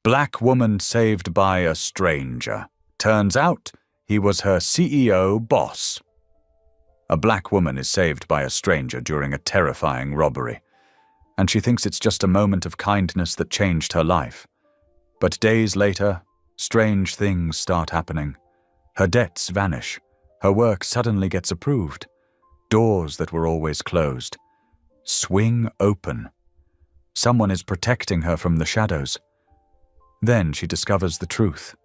Black woman saved by a stranger. Turns out he was her CEO boss. A black woman is saved by a stranger during a terrifying robbery, and she thinks it's just a moment of kindness that changed her life. But days later, strange things start happening. Her debts vanish. Her work suddenly gets approved. Doors that were always closed swing open. Someone is protecting her from the shadows. Then she discovers the truth.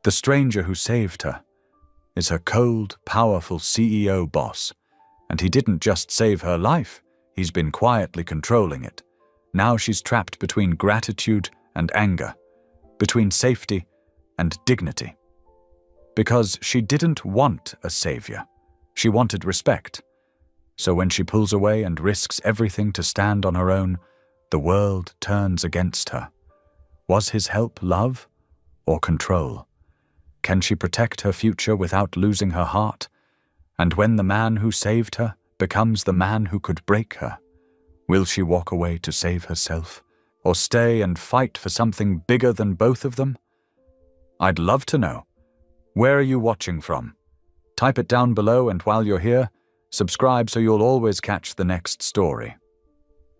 The stranger who saved her is her cold, powerful CEO boss, and he didn't just save her life, he's been quietly controlling it. Now she's trapped between gratitude and anger, between safety and dignity. Because she didn't want a savior, she wanted respect. So when she pulls away and risks everything to stand on her own, the world turns against her. Was his help love or control? Can she protect her future without losing her heart? And when the man who saved her becomes the man who could break her, will she walk away to save herself, or stay and fight for something bigger than both of them? I'd love to know. Where are you watching from? Type it down below, and while you're here, subscribe so you'll always catch the next story.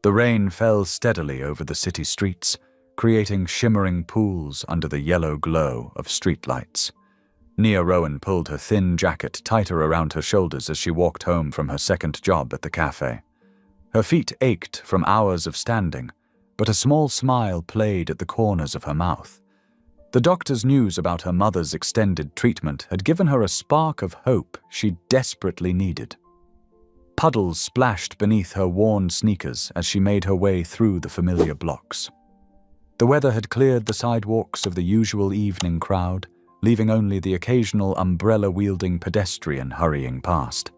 The rain fell steadily over the city streets, creating shimmering pools under the yellow glow of streetlights. Nia Rowan pulled her thin jacket tighter around her shoulders as she walked home from her second job at the cafe. Her feet ached from hours of standing, but a small smile played at the corners of her mouth. The doctor's news about her mother's extended treatment had given her a spark of hope she desperately needed. Puddles splashed beneath her worn sneakers as she made her way through the familiar blocks. The weather had cleared the sidewalks of the usual evening crowd, leaving only the occasional umbrella-wielding pedestrian hurrying past.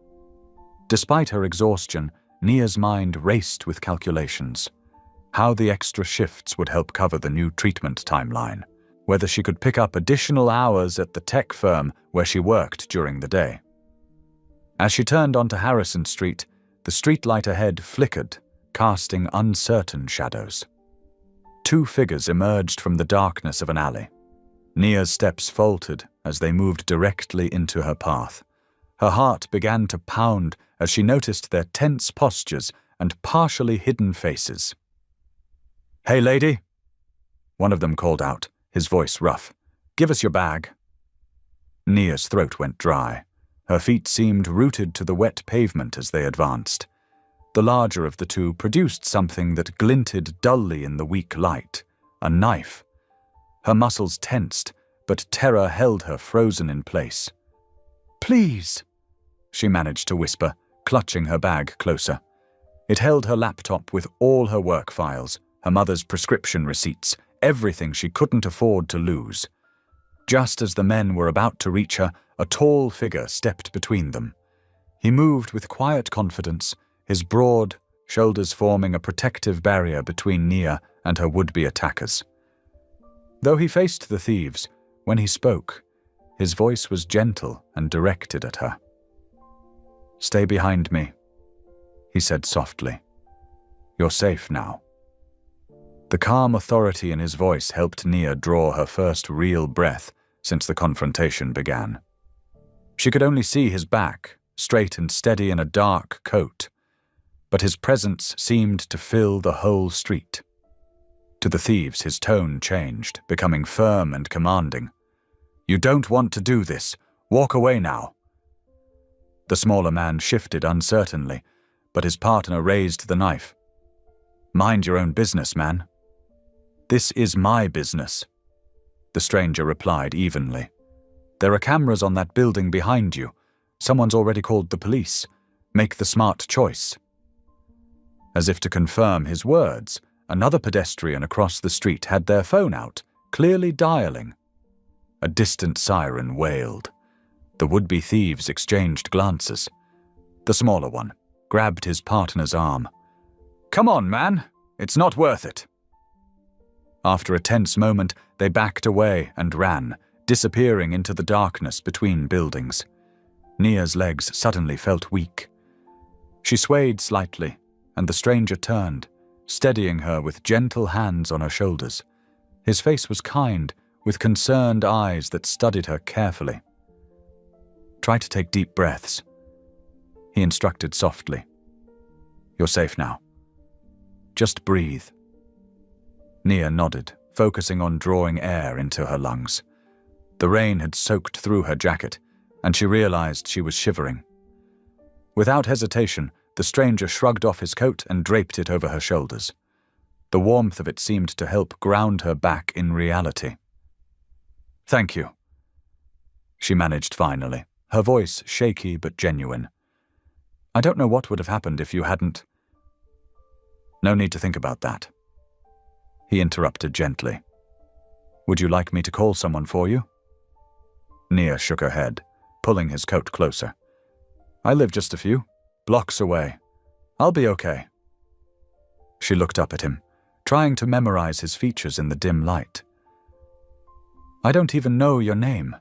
Despite her exhaustion, Nia's mind raced with calculations. How the extra shifts would help cover the new treatment timeline, whether she could pick up additional hours at the tech firm where she worked during the day. As she turned onto Harrison Street, the streetlight ahead flickered, casting uncertain shadows. Two figures emerged from the darkness of an alley. Nia's steps faltered as they moved directly into her path. Her heart began to pound as she noticed their tense postures and partially hidden faces. "Hey, lady," one of them called out, his voice rough. "Give us your bag." Nia's throat went dry. Her feet seemed rooted to the wet pavement as they advanced. The larger of the two produced something that glinted dully in the weak light, a knife. Her muscles tensed, but terror held her frozen in place. "Please," she managed to whisper, clutching her bag closer. It held her laptop with all her work files, her mother's prescription receipts, everything she couldn't afford to lose. Just as the men were about to reach her, a tall figure stepped between them. He moved with quiet confidence, his broad shoulders forming a protective barrier between Nia and her would-be attackers. Though he faced the thieves, when he spoke, his voice was gentle and directed at her. "Stay behind me," he said softly. "You're safe now." The calm authority in his voice helped Nia draw her first real breath since the confrontation began. She could only see his back, straight and steady in a dark coat, but his presence seemed to fill the whole street. To the thieves, his tone changed, becoming firm and commanding. "You don't want to do this. Walk away now." The smaller man shifted uncertainly, but his partner raised the knife. "Mind your own business, man." "This is my business," the stranger replied evenly. "There are cameras on that building behind you. Someone's already called the police. Make the smart choice." As if to confirm his words, another pedestrian across the street had their phone out, clearly dialing. A distant siren wailed. The would-be thieves exchanged glances. The smaller one grabbed his partner's arm. "Come on, man. It's not worth it." After a tense moment, they backed away and ran, disappearing into the darkness between buildings. Nia's legs suddenly felt weak. She swayed slightly, and the stranger turned, steadying her with gentle hands on her shoulders. His face was kind, with concerned eyes that studied her carefully. "Try to take deep breaths," he instructed softly. "You're safe now. Just breathe." Nia nodded, focusing on drawing air into her lungs. The rain had soaked through her jacket, and she realized she was shivering. Without hesitation, the stranger shrugged off his coat and draped it over her shoulders. The warmth of it seemed to help ground her back in reality. "Thank you," she managed finally, her voice shaky but genuine. "I don't know what would have happened if you hadn't—" "No need to think about that," he interrupted gently. "Would you like me to call someone for you?" Nia shook her head, pulling his coat closer. "I live just a few blocks away. I'll be okay." She looked up at him, trying to memorize his features in the dim light. "I don't even know your name."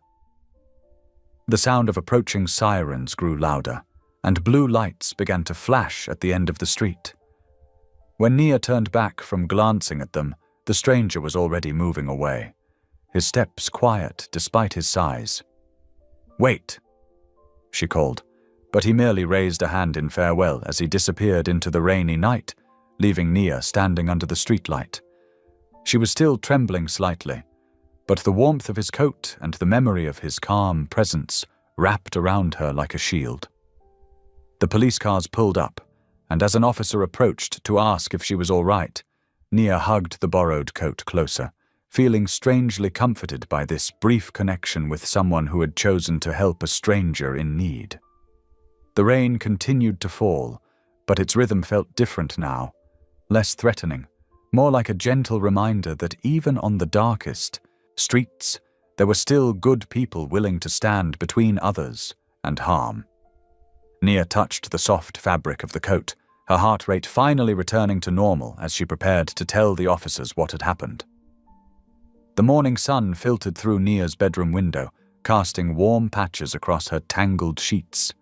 The sound of approaching sirens grew louder, and blue lights began to flash at the end of the street. When Nia turned back from glancing at them, the stranger was already moving away, his steps quiet despite his size. "Wait," she called, but he merely raised a hand in farewell as he disappeared into the rainy night, leaving Nia standing under the streetlight. She was still trembling slightly, but the warmth of his coat and the memory of his calm presence wrapped around her like a shield. The police cars pulled up, and as an officer approached to ask if she was all right, Nia hugged the borrowed coat closer, feeling strangely comforted by this brief connection with someone who had chosen to help a stranger in need. The rain continued to fall, but its rhythm felt different now, less threatening, more like a gentle reminder that even on the darkest streets, there were still good people willing to stand between others and harm. Nia touched the soft fabric of the coat, her heart rate finally returning to normal as she prepared to tell the officers what had happened. The morning sun filtered through Nia's bedroom window, casting warm patches across her tangled sheets.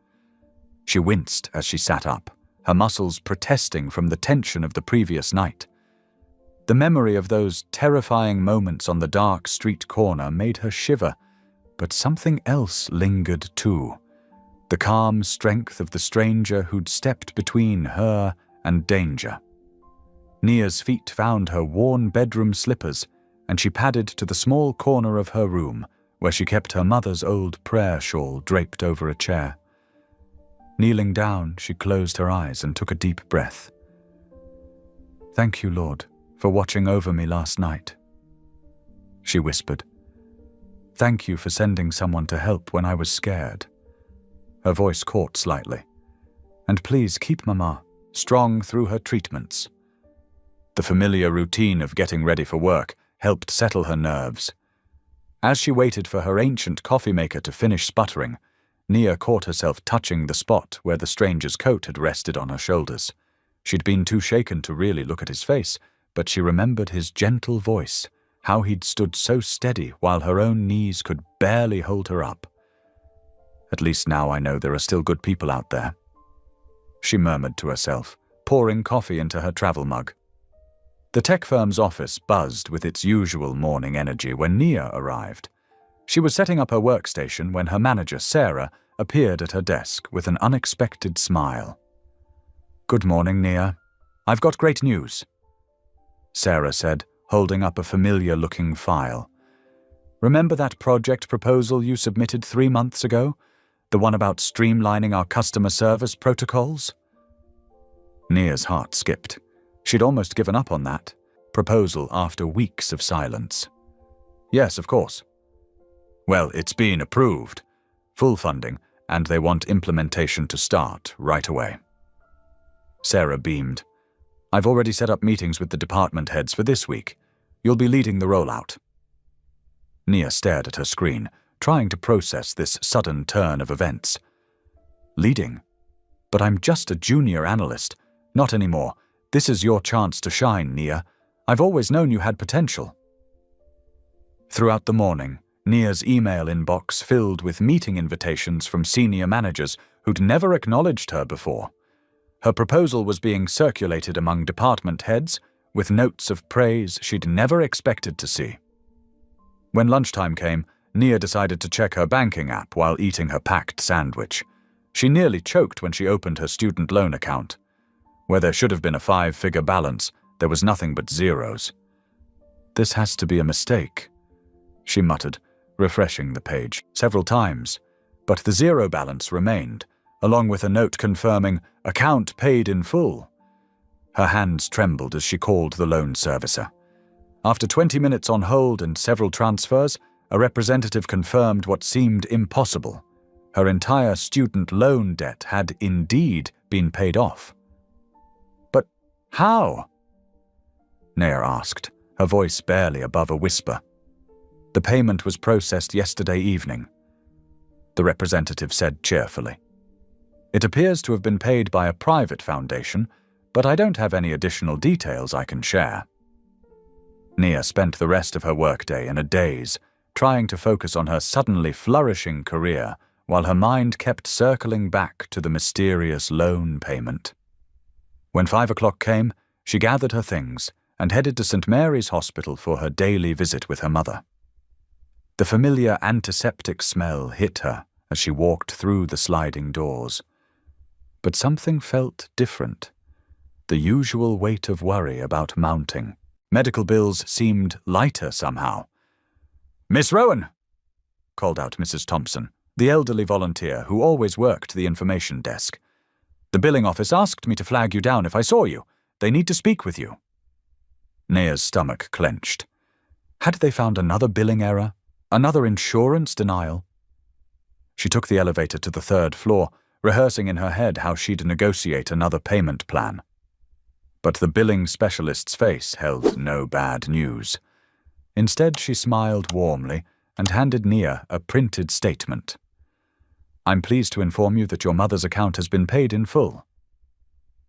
She winced as she sat up, her muscles protesting from the tension of the previous night. The memory of those terrifying moments on the dark street corner made her shiver, but something else lingered too. The calm strength of the stranger who'd stepped between her and danger. Nia's feet found her worn bedroom slippers, and she padded to the small corner of her room, where she kept her mother's old prayer shawl draped over a chair. Kneeling down, she closed her eyes and took a deep breath. "Thank you, Lord, for watching over me last night," she whispered. "Thank you for sending someone to help when I was scared." Her voice caught slightly. "And please keep Mama strong through her treatments." The familiar routine of getting ready for work helped settle her nerves. As she waited for her ancient coffee maker to finish sputtering, Nia caught herself touching the spot where the stranger's coat had rested on her shoulders. She'd been too shaken to really look at his face, but she remembered his gentle voice, how he'd stood so steady while her own knees could barely hold her up. "At least now I know there are still good people out there," she murmured to herself, pouring coffee into her travel mug. The tech firm's office buzzed with its usual morning energy when Nia arrived. She was setting up her workstation when her manager, Sarah, appeared at her desk with an unexpected smile. "Good morning, Nia. I've got great news," Sarah said, holding up a familiar-looking file. "Remember that project proposal you submitted 3 months ago? The one about streamlining our customer service protocols?" Nia's heart skipped. She'd almost given up on that proposal after weeks of silence. "Yes, of course." "Well, it's been approved. Full funding, and they want implementation to start right away." Sarah beamed. "I've already set up meetings with the department heads for this week. You'll be leading the rollout." Nia stared at her screen, trying to process this sudden turn of events. "Leading? But I'm just a junior analyst. Not anymore. This is your chance to shine, Nia. I've always known you had potential." Throughout the morning, Nia's email inbox filled with meeting invitations from senior managers who'd never acknowledged her before. Her proposal was being circulated among department heads, with notes of praise she'd never expected to see. When lunchtime came, Nia decided to check her banking app while eating her packed sandwich. She nearly choked when she opened her student loan account. Where there should have been a 5-figure balance, there was nothing but zeros. "This has to be a mistake," she muttered, refreshing the page several times, but the zero balance remained, along with a note confirming "account paid in full." Her hands trembled as she called the loan servicer. After 20 minutes on hold and several transfers, a representative confirmed what seemed impossible. Her entire student loan debt had indeed been paid off. "But how?" Nia asked, her voice barely above a whisper. "The payment was processed yesterday evening," the representative said cheerfully. "It appears to have been paid by a private foundation, but I don't have any additional details I can share." Nia spent the rest of her workday in a daze, trying to focus on her suddenly flourishing career while her mind kept circling back to the mysterious loan payment. When 5 o'clock came, she gathered her things and headed to St. Mary's Hospital for her daily visit with her mother. The familiar antiseptic smell hit her as she walked through the sliding doors. But something felt different. The usual weight of worry about mounting. Medical bills seemed lighter somehow. "Miss Rowan!" called out Mrs. Thompson, the elderly volunteer who always worked the information desk. "The billing office asked me to flag you down if I saw you. They need to speak with you." Nia's stomach clenched. Had they found another billing error? Another insurance denial? She took the elevator to the 3rd floor, rehearsing in her head how she'd negotiate another payment plan. But the billing specialist's face held no bad news. Instead, she smiled warmly and handed Nia a printed statement. "I'm pleased to inform you that your mother's account has been paid in full,"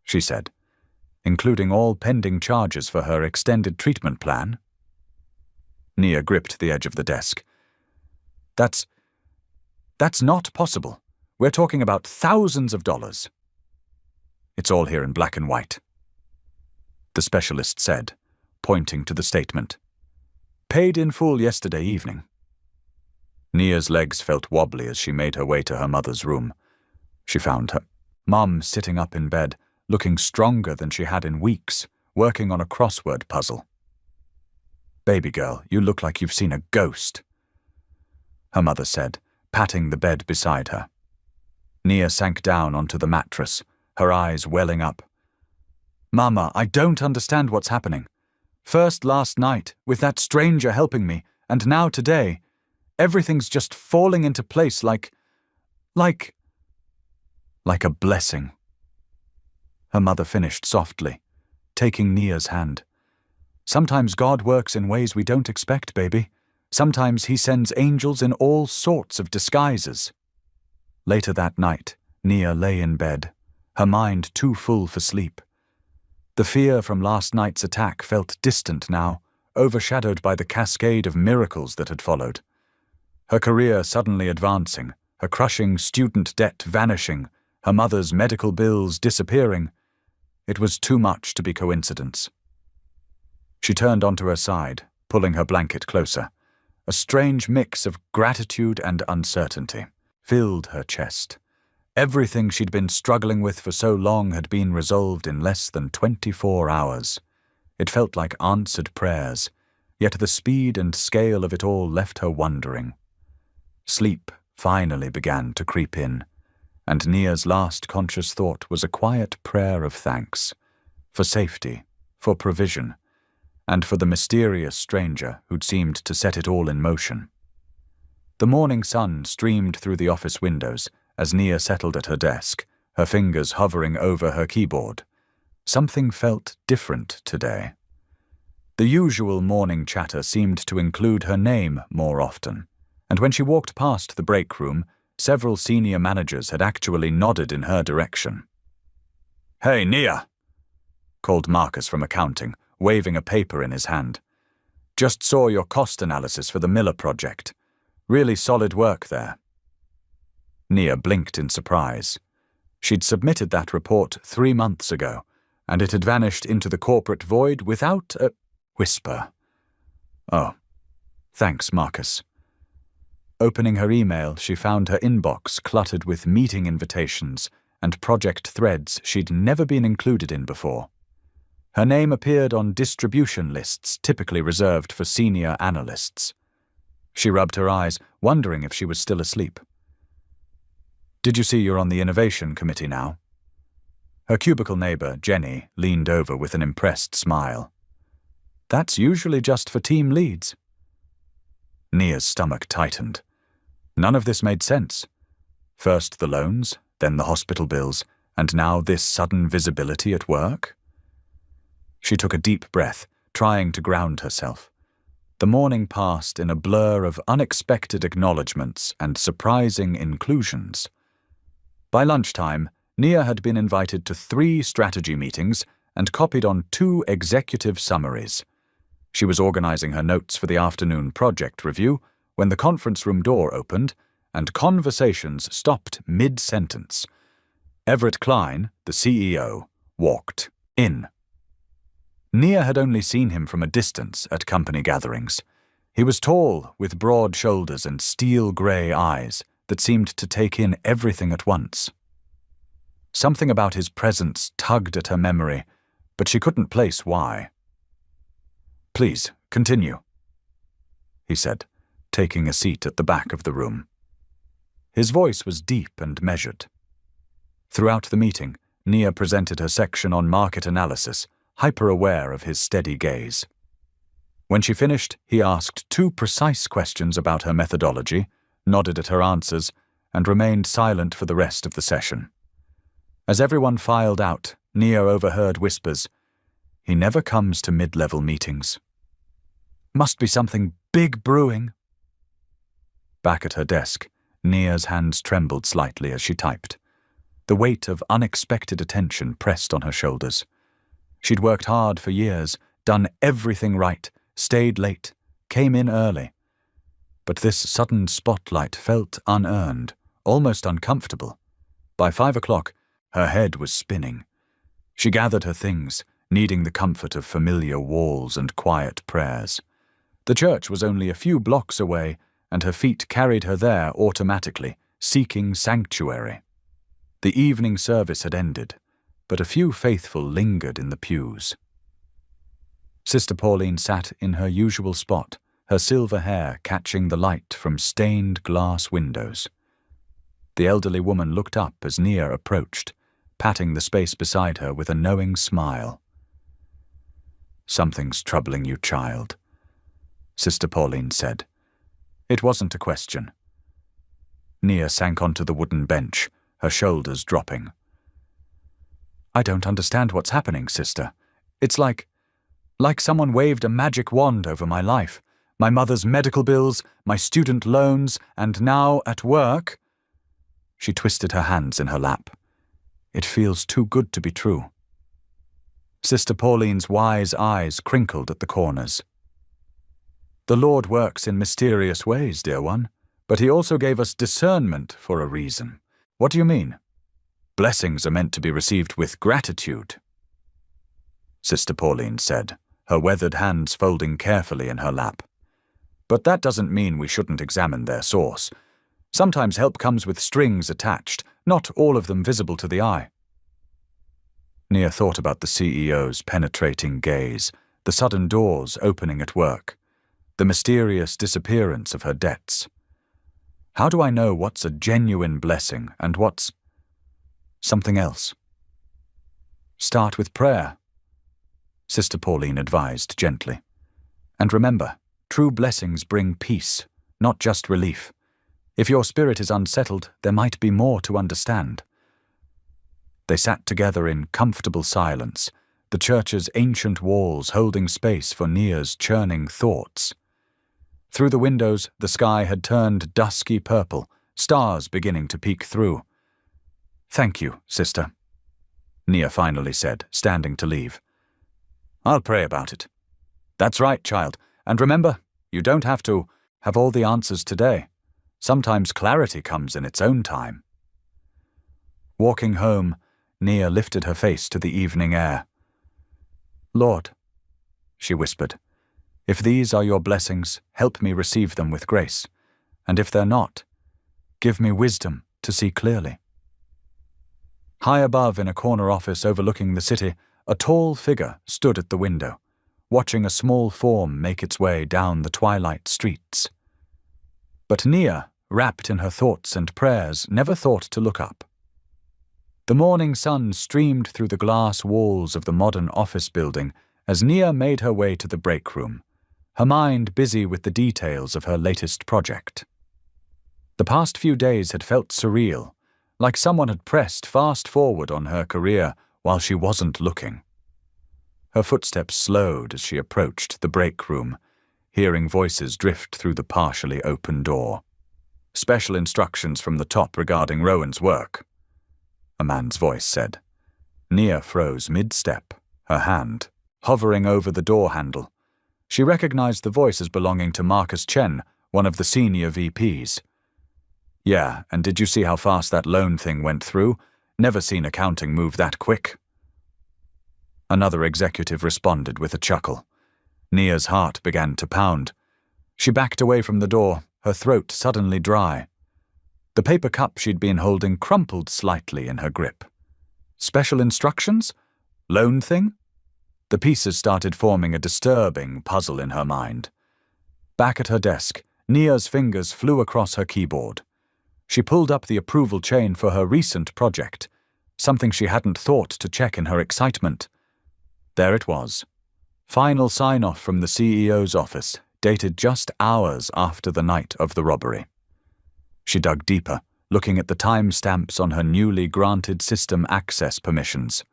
she said, "including all pending charges for her extended treatment plan." Nia gripped the edge of the desk. That's not possible. We're talking about thousands of dollars." "It's all here in black and white," the specialist said, pointing to the statement. "Paid in full yesterday evening." Nia's legs felt wobbly as she made her way to her mother's room. She found her mum sitting up in bed, looking stronger than she had in weeks, working on a crossword puzzle. "Baby girl, you look like you've seen a ghost," her mother said, patting the bed beside her. Nia sank down onto the mattress, her eyes welling up. "Mama, I don't understand what's happening. First last night, with that stranger helping me, and now today, everything's just falling into place like a blessing." Her mother finished softly, taking Nia's hand. "Sometimes God works in ways we don't expect, baby. Sometimes he sends angels in all sorts of disguises." Later that night, Nia lay in bed, her mind too full for sleep. The fear from last night's attack felt distant now, overshadowed by the cascade of miracles that had followed. Her career suddenly advancing, her crushing student debt vanishing, her mother's medical bills disappearing. It was too much to be coincidence. She turned onto her side, pulling her blanket closer. A strange mix of gratitude and uncertainty filled her chest. Everything she'd been struggling with for so long had been resolved in less than 24 hours. It felt like answered prayers, yet the speed and scale of it all left her wondering. Sleep finally began to creep in, and Nia's last conscious thought was a quiet prayer of thanks, for safety, for provision, and for the mysterious stranger who'd seemed to set it all in motion. The morning sun streamed through the office windows as Nia settled at her desk, her fingers hovering over her keyboard. Something felt different today. The usual morning chatter seemed to include her name more often, and when she walked past the break room, several senior managers had actually nodded in her direction. "Hey, Nia," called Marcus from accounting, waving a paper in his hand. "Just saw your cost analysis for the Miller project. Really solid work there." Nia blinked in surprise. She'd submitted that report 3 months ago, and it had vanished into the corporate void without a whisper. Oh, thanks, Marcus. Opening her email, she found her inbox cluttered with meeting invitations and project threads she'd never been included in before. Her name appeared on distribution lists typically reserved for senior analysts. She rubbed her eyes, wondering if she was still asleep. Did you see you're on the Innovation Committee now? Her cubicle neighbor, Jenny, leaned over with an impressed smile. That's usually just for team leads. Nia's stomach tightened. None of this made sense. First the loans, then the hospital bills, and now this sudden visibility at work? She took a deep breath, trying to ground herself. The morning passed in a blur of unexpected acknowledgements and surprising inclusions. By lunchtime, Nia had been invited to 3 strategy meetings and copied on 2 executive summaries. She was organizing her notes for the afternoon project review when the conference room door opened and conversations stopped mid-sentence. Everett Klein, the CEO, walked in. Nia had only seen him from a distance at company gatherings. He was tall, with broad shoulders and steel-grey eyes that seemed to take in everything at once. Something about his presence tugged at her memory, but she couldn't place why. Please, continue, he said, taking a seat at the back of the room. His voice was deep and measured. Throughout the meeting, Nia presented her section on market analysis, hyper-aware of his steady gaze. When she finished, he asked 2 precise questions about her methodology, nodded at her answers, and remained silent for the rest of the session. As everyone filed out, Nia overheard whispers, "He never comes to mid-level meetings. Must be something big brewing." Back at her desk, Nia's hands trembled slightly as she typed. The weight of unexpected attention pressed on her shoulders. She'd worked hard for years, done everything right, stayed late, came in early. But this sudden spotlight felt unearned, almost uncomfortable. By 5 o'clock, her head was spinning. She gathered her things, needing the comfort of familiar walls and quiet prayers. The church was only a few blocks away, and her feet carried her there automatically, seeking sanctuary. The evening service had ended, but a few faithful lingered in the pews. Sister Pauline sat in her usual spot, her silver hair catching the light from stained glass windows. The elderly woman looked up as Nia approached, patting the space beside her with a knowing smile. "Something's troubling you, child," Sister Pauline said. It wasn't a question. Nia sank onto the wooden bench, her shoulders dropping. "I don't understand what's happening, sister. It's like someone waved a magic wand over my life. My mother's medical bills, my student loans, and now at work." She twisted her hands in her lap. "It feels too good to be true." Sister Pauline's wise eyes crinkled at the corners. "The Lord works in mysterious ways, dear one, but he also gave us discernment for a reason. What do you mean? Blessings are meant to be received with gratitude," Sister Pauline said, her weathered hands folding carefully in her lap. "But that doesn't mean we shouldn't examine their source. Sometimes help comes with strings attached, not all of them visible to the eye." Nia thought about the CEO's penetrating gaze, the sudden doors opening at work, the mysterious disappearance of her debts. How do I know what's a genuine blessing and what's something else? "Start with prayer," Sister Pauline advised gently. "And remember, true blessings bring peace, not just relief. If your spirit is unsettled, there might be more to understand." They sat together in comfortable silence, the church's ancient walls holding space for Nia's churning thoughts. Through the windows, the sky had turned dusky purple, stars beginning to peek through. "Thank you, sister," Nia finally said, standing to leave. "I'll pray about it." "That's right, child. And remember, you don't have to have all the answers today. Sometimes clarity comes in its own time." Walking home, Nia lifted her face to the evening air. "Lord," she whispered, "if these are your blessings, help me receive them with grace, and if they're not, give me wisdom to see clearly." High above in a corner office overlooking the city, a tall figure stood at the window, watching a small form make its way down the twilight streets. But Nia, wrapped in her thoughts and prayers, never thought to look up. The morning sun streamed through the glass walls of the modern office building as Nia made her way to the break room, her mind busy with the details of her latest project. The past few days had felt surreal, like someone had pressed fast forward on her career while she wasn't looking. Her footsteps slowed as she approached the break room, hearing voices drift through the partially open door. "Special instructions from the top regarding Rowan's work," a man's voice said. Nia froze mid-step, her hand hovering over the door handle. She recognized the voice as belonging to Marcus Chen, one of the senior VPs. "Yeah, and did you see how fast that loan thing went through? Never seen accounting move that quick." Another executive responded with a chuckle. Nia's heart began to pound. She backed away from the door, her throat suddenly dry. The paper cup she'd been holding crumpled slightly in her grip. Special instructions? Loan thing? The pieces started forming a disturbing puzzle in her mind. Back at her desk, Nia's fingers flew across her keyboard. She pulled up the approval chain for her recent project, something she hadn't thought to check in her excitement. There it was. Final sign-off from the CEO's office, dated just hours after the night of the robbery. She dug deeper, looking at the timestamps on her newly granted system access permissions.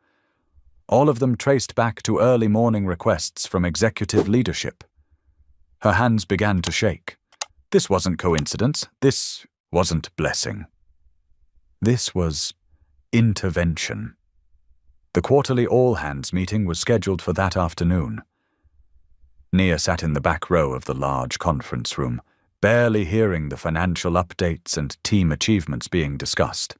All of them traced back to early morning requests from executive leadership. Her hands began to shake. This wasn't coincidence. This wasn't blessing. This was intervention. The quarterly all-hands meeting was scheduled for that afternoon. Nia sat in the back row of the large conference room, barely hearing the financial updates and team achievements being discussed.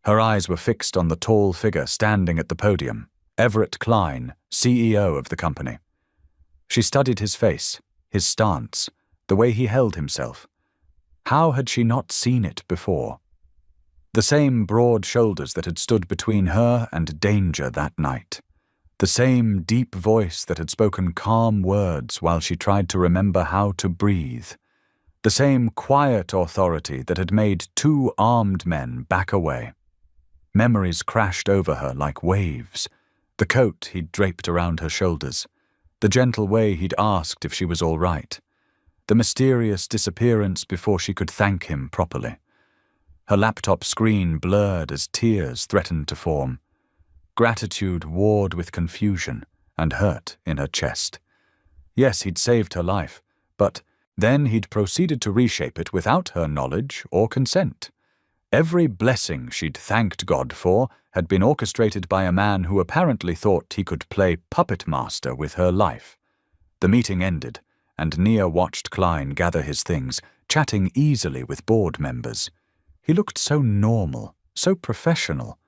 Her eyes were fixed on the tall figure standing at the podium, Everett Klein, CEO of the company. She studied his face, his stance, the way he held himself. How had she not seen it before? The same broad shoulders that had stood between her and danger that night. The same deep voice that had spoken calm words while she tried to remember how to breathe. The same quiet authority that had made two armed men back away. Memories crashed over her like waves. The coat he'd draped around her shoulders. The gentle way he'd asked if she was all right. The mysterious disappearance before she could thank him properly. Her laptop screen blurred as tears threatened to form. Gratitude warred with confusion and hurt in her chest. Yes, he'd saved her life, but then he'd proceeded to reshape it without her knowledge or consent. Every blessing she'd thanked God for had been orchestrated by a man who apparently thought he could play puppet master with her life. The meeting ended, and Nia watched Klein gather his things, chatting easily with board members. He looked so normal, so professional,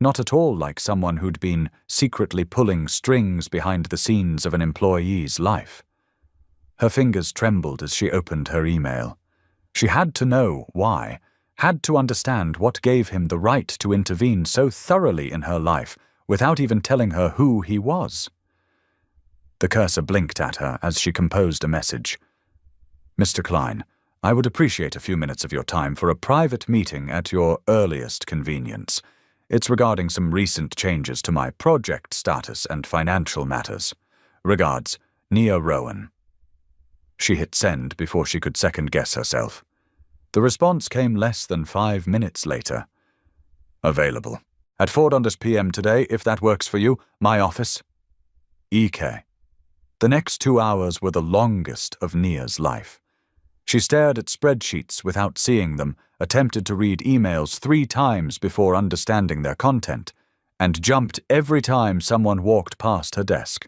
not at all like someone who'd been secretly pulling strings behind the scenes of an employee's life. Her fingers trembled as she opened her email. She had to know why, had to understand what gave him the right to intervene so thoroughly in her life without even telling her who he was. The cursor blinked at her as she composed a message. "Mr. Klein, I would appreciate a few minutes of your time for a private meeting at your earliest convenience. It's regarding some recent changes to my project status and financial matters. Regards, Nia Rowan." She hit send before she could second-guess herself. The response came less than 5 minutes later. "Available. At 4 p.m. today, if that works for you, my office. EK." The next 2 hours were the longest of Nia's life. She stared at spreadsheets without seeing them, attempted to read emails 3 times before understanding their content, and jumped every time someone walked past her desk.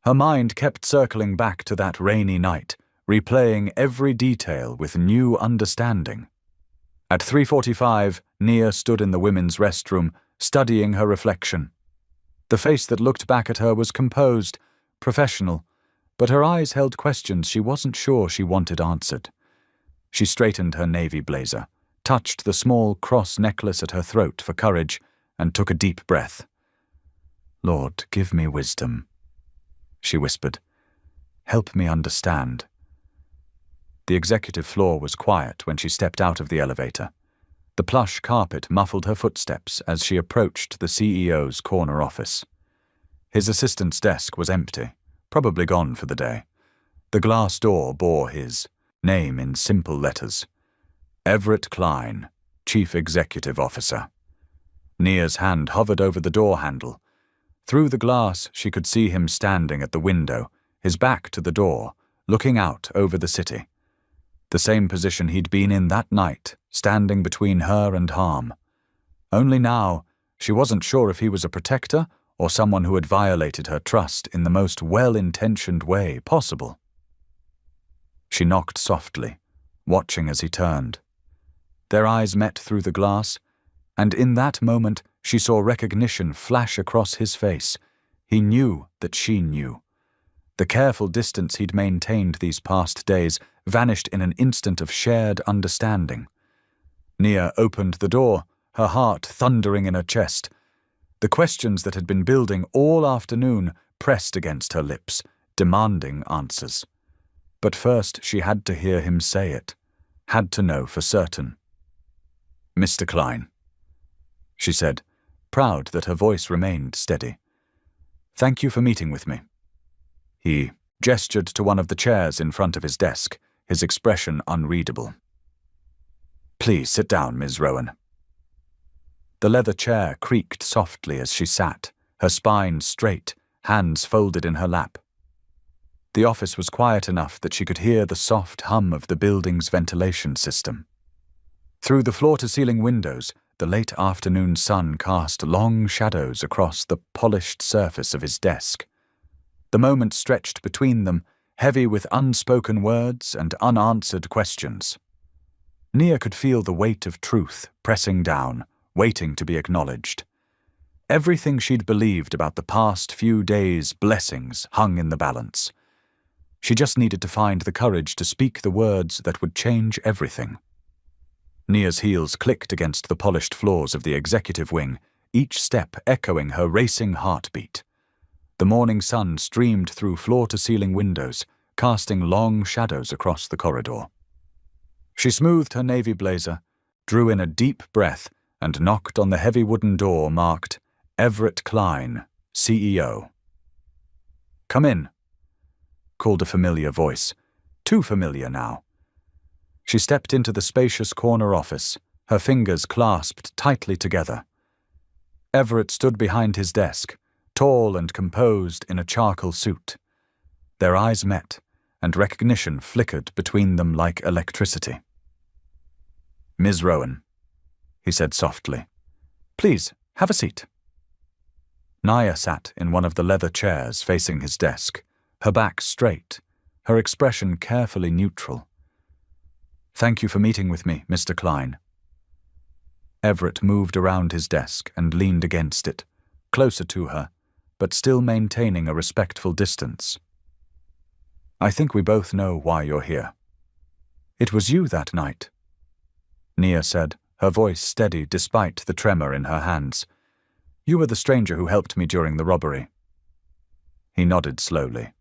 Her mind kept circling back to that rainy night, replaying every detail with new understanding. At 3:45, Nia stood in the women's restroom, studying her reflection. The face that looked back at her was composed, professional, but her eyes held questions she wasn't sure she wanted answered. She straightened her navy blazer, touched the small cross necklace at her throat for courage, and took a deep breath. "Lord, give me wisdom," she whispered. "Help me understand." The executive floor was quiet when she stepped out of the elevator. The plush carpet muffled her footsteps as she approached the CEO's corner office. His assistant's desk was empty, probably gone for the day. The glass door bore his name in simple letters: Everett Klein, Chief Executive Officer. Nia's hand hovered over the door handle. Through the glass, she could see him standing at the window, his back to the door, looking out over the city. The same position he'd been in that night, standing between her and harm. Only now, she wasn't sure if he was a protector or someone who had violated her trust in the most well-intentioned way possible. She knocked softly, watching as he turned. Their eyes met through the glass, and in that moment she saw recognition flash across his face. He knew that she knew. The careful distance he'd maintained these past days vanished in an instant of shared understanding. Nia opened the door, her heart thundering in her chest. The questions that had been building all afternoon pressed against her lips, demanding answers. But first she had to hear him say it, had to know for certain. "Mr. Klein," she said, proud that her voice remained steady. "Thank you for meeting with me." He gestured to one of the chairs in front of his desk, his expression unreadable. "Please sit down, Ms. Rowan." The leather chair creaked softly as she sat, her spine straight, hands folded in her lap. The office was quiet enough that she could hear the soft hum of the building's ventilation system. Through the floor-to-ceiling windows, the late afternoon sun cast long shadows across the polished surface of his desk. The moment stretched between them, heavy with unspoken words and unanswered questions. Nia could feel the weight of truth pressing down, waiting to be acknowledged. Everything she'd believed about the past few days' blessings hung in the balance. She just needed to find the courage to speak the words that would change everything. Nia's heels clicked against the polished floors of the executive wing, each step echoing her racing heartbeat. The morning sun streamed through floor-to-ceiling windows, casting long shadows across the corridor. She smoothed her navy blazer, drew in a deep breath, and knocked on the heavy wooden door marked Everett Klein, CEO. "Come in," called a familiar voice, too familiar now. She stepped into the spacious corner office, her fingers clasped tightly together. Everett stood behind his desk, tall and composed in a charcoal suit. Their eyes met, and recognition flickered between them like electricity. "Ms. Rowan," he said softly, "please, have a seat." Nia sat in one of the leather chairs facing his desk, her back straight, her expression carefully neutral. "Thank you for meeting with me, Mr. Klein." Everett moved around his desk and leaned against it, closer to her, but still maintaining a respectful distance. "I think we both know why you're here." "It was you that night," Nia said, her voice steady despite the tremor in her hands. "You were the stranger who helped me during the robbery." He nodded slowly.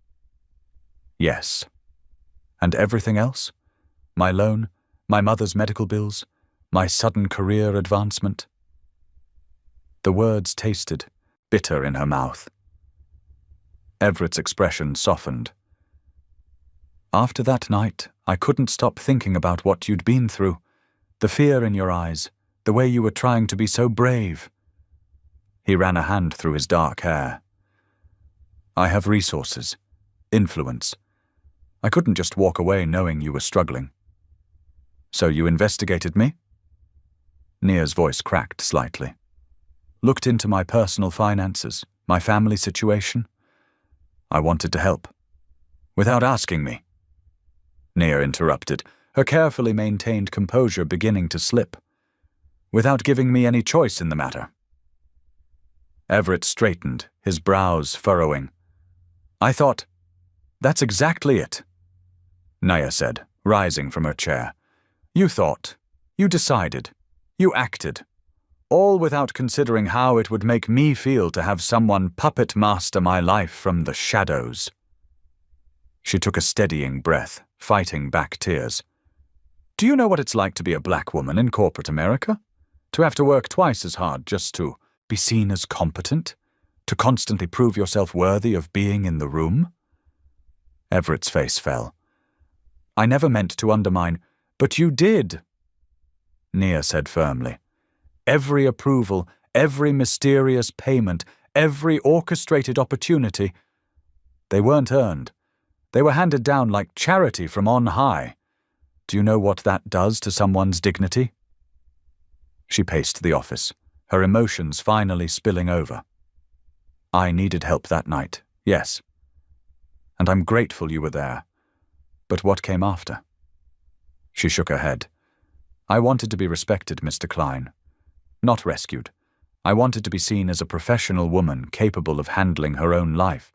"Yes. And everything else? My loan, my mother's medical bills, my sudden career advancement?" The words tasted bitter in her mouth. Everett's expression softened. "After that night, I couldn't stop thinking about what you'd been through, the fear in your eyes, the way you were trying to be so brave." He ran a hand through his dark hair. "I have resources, influence. I couldn't just walk away knowing you were struggling." "So you investigated me?" Nia's voice cracked slightly. "Looked into my personal finances, my family situation. I wanted to help." "Without asking me?" Nia interrupted, her carefully maintained composure beginning to slip. "Without giving me any choice in the matter?" Everett straightened, his brows furrowing. "I thought, that's exactly it," Naya said, rising from her chair. "You thought, you decided, you acted, all without considering how it would make me feel to have someone puppet master my life from the shadows." She took a steadying breath, fighting back tears. "Do you know what it's like to be a black woman in corporate America? To have to work twice as hard just to be seen as competent? To constantly prove yourself worthy of being in the room?" Everett's face fell. "I never meant to undermine, but you did," Nia said firmly. "Every approval, every mysterious payment, every orchestrated opportunity, they weren't earned. They were handed down like charity from on high. Do you know what that does to someone's dignity?" She paced the office, her emotions finally spilling over. "I needed help that night, yes. And I'm grateful you were there. But what came after?" She shook her head. "I wanted to be respected, Mr. Klein. Not rescued. I wanted to be seen as a professional woman capable of handling her own life,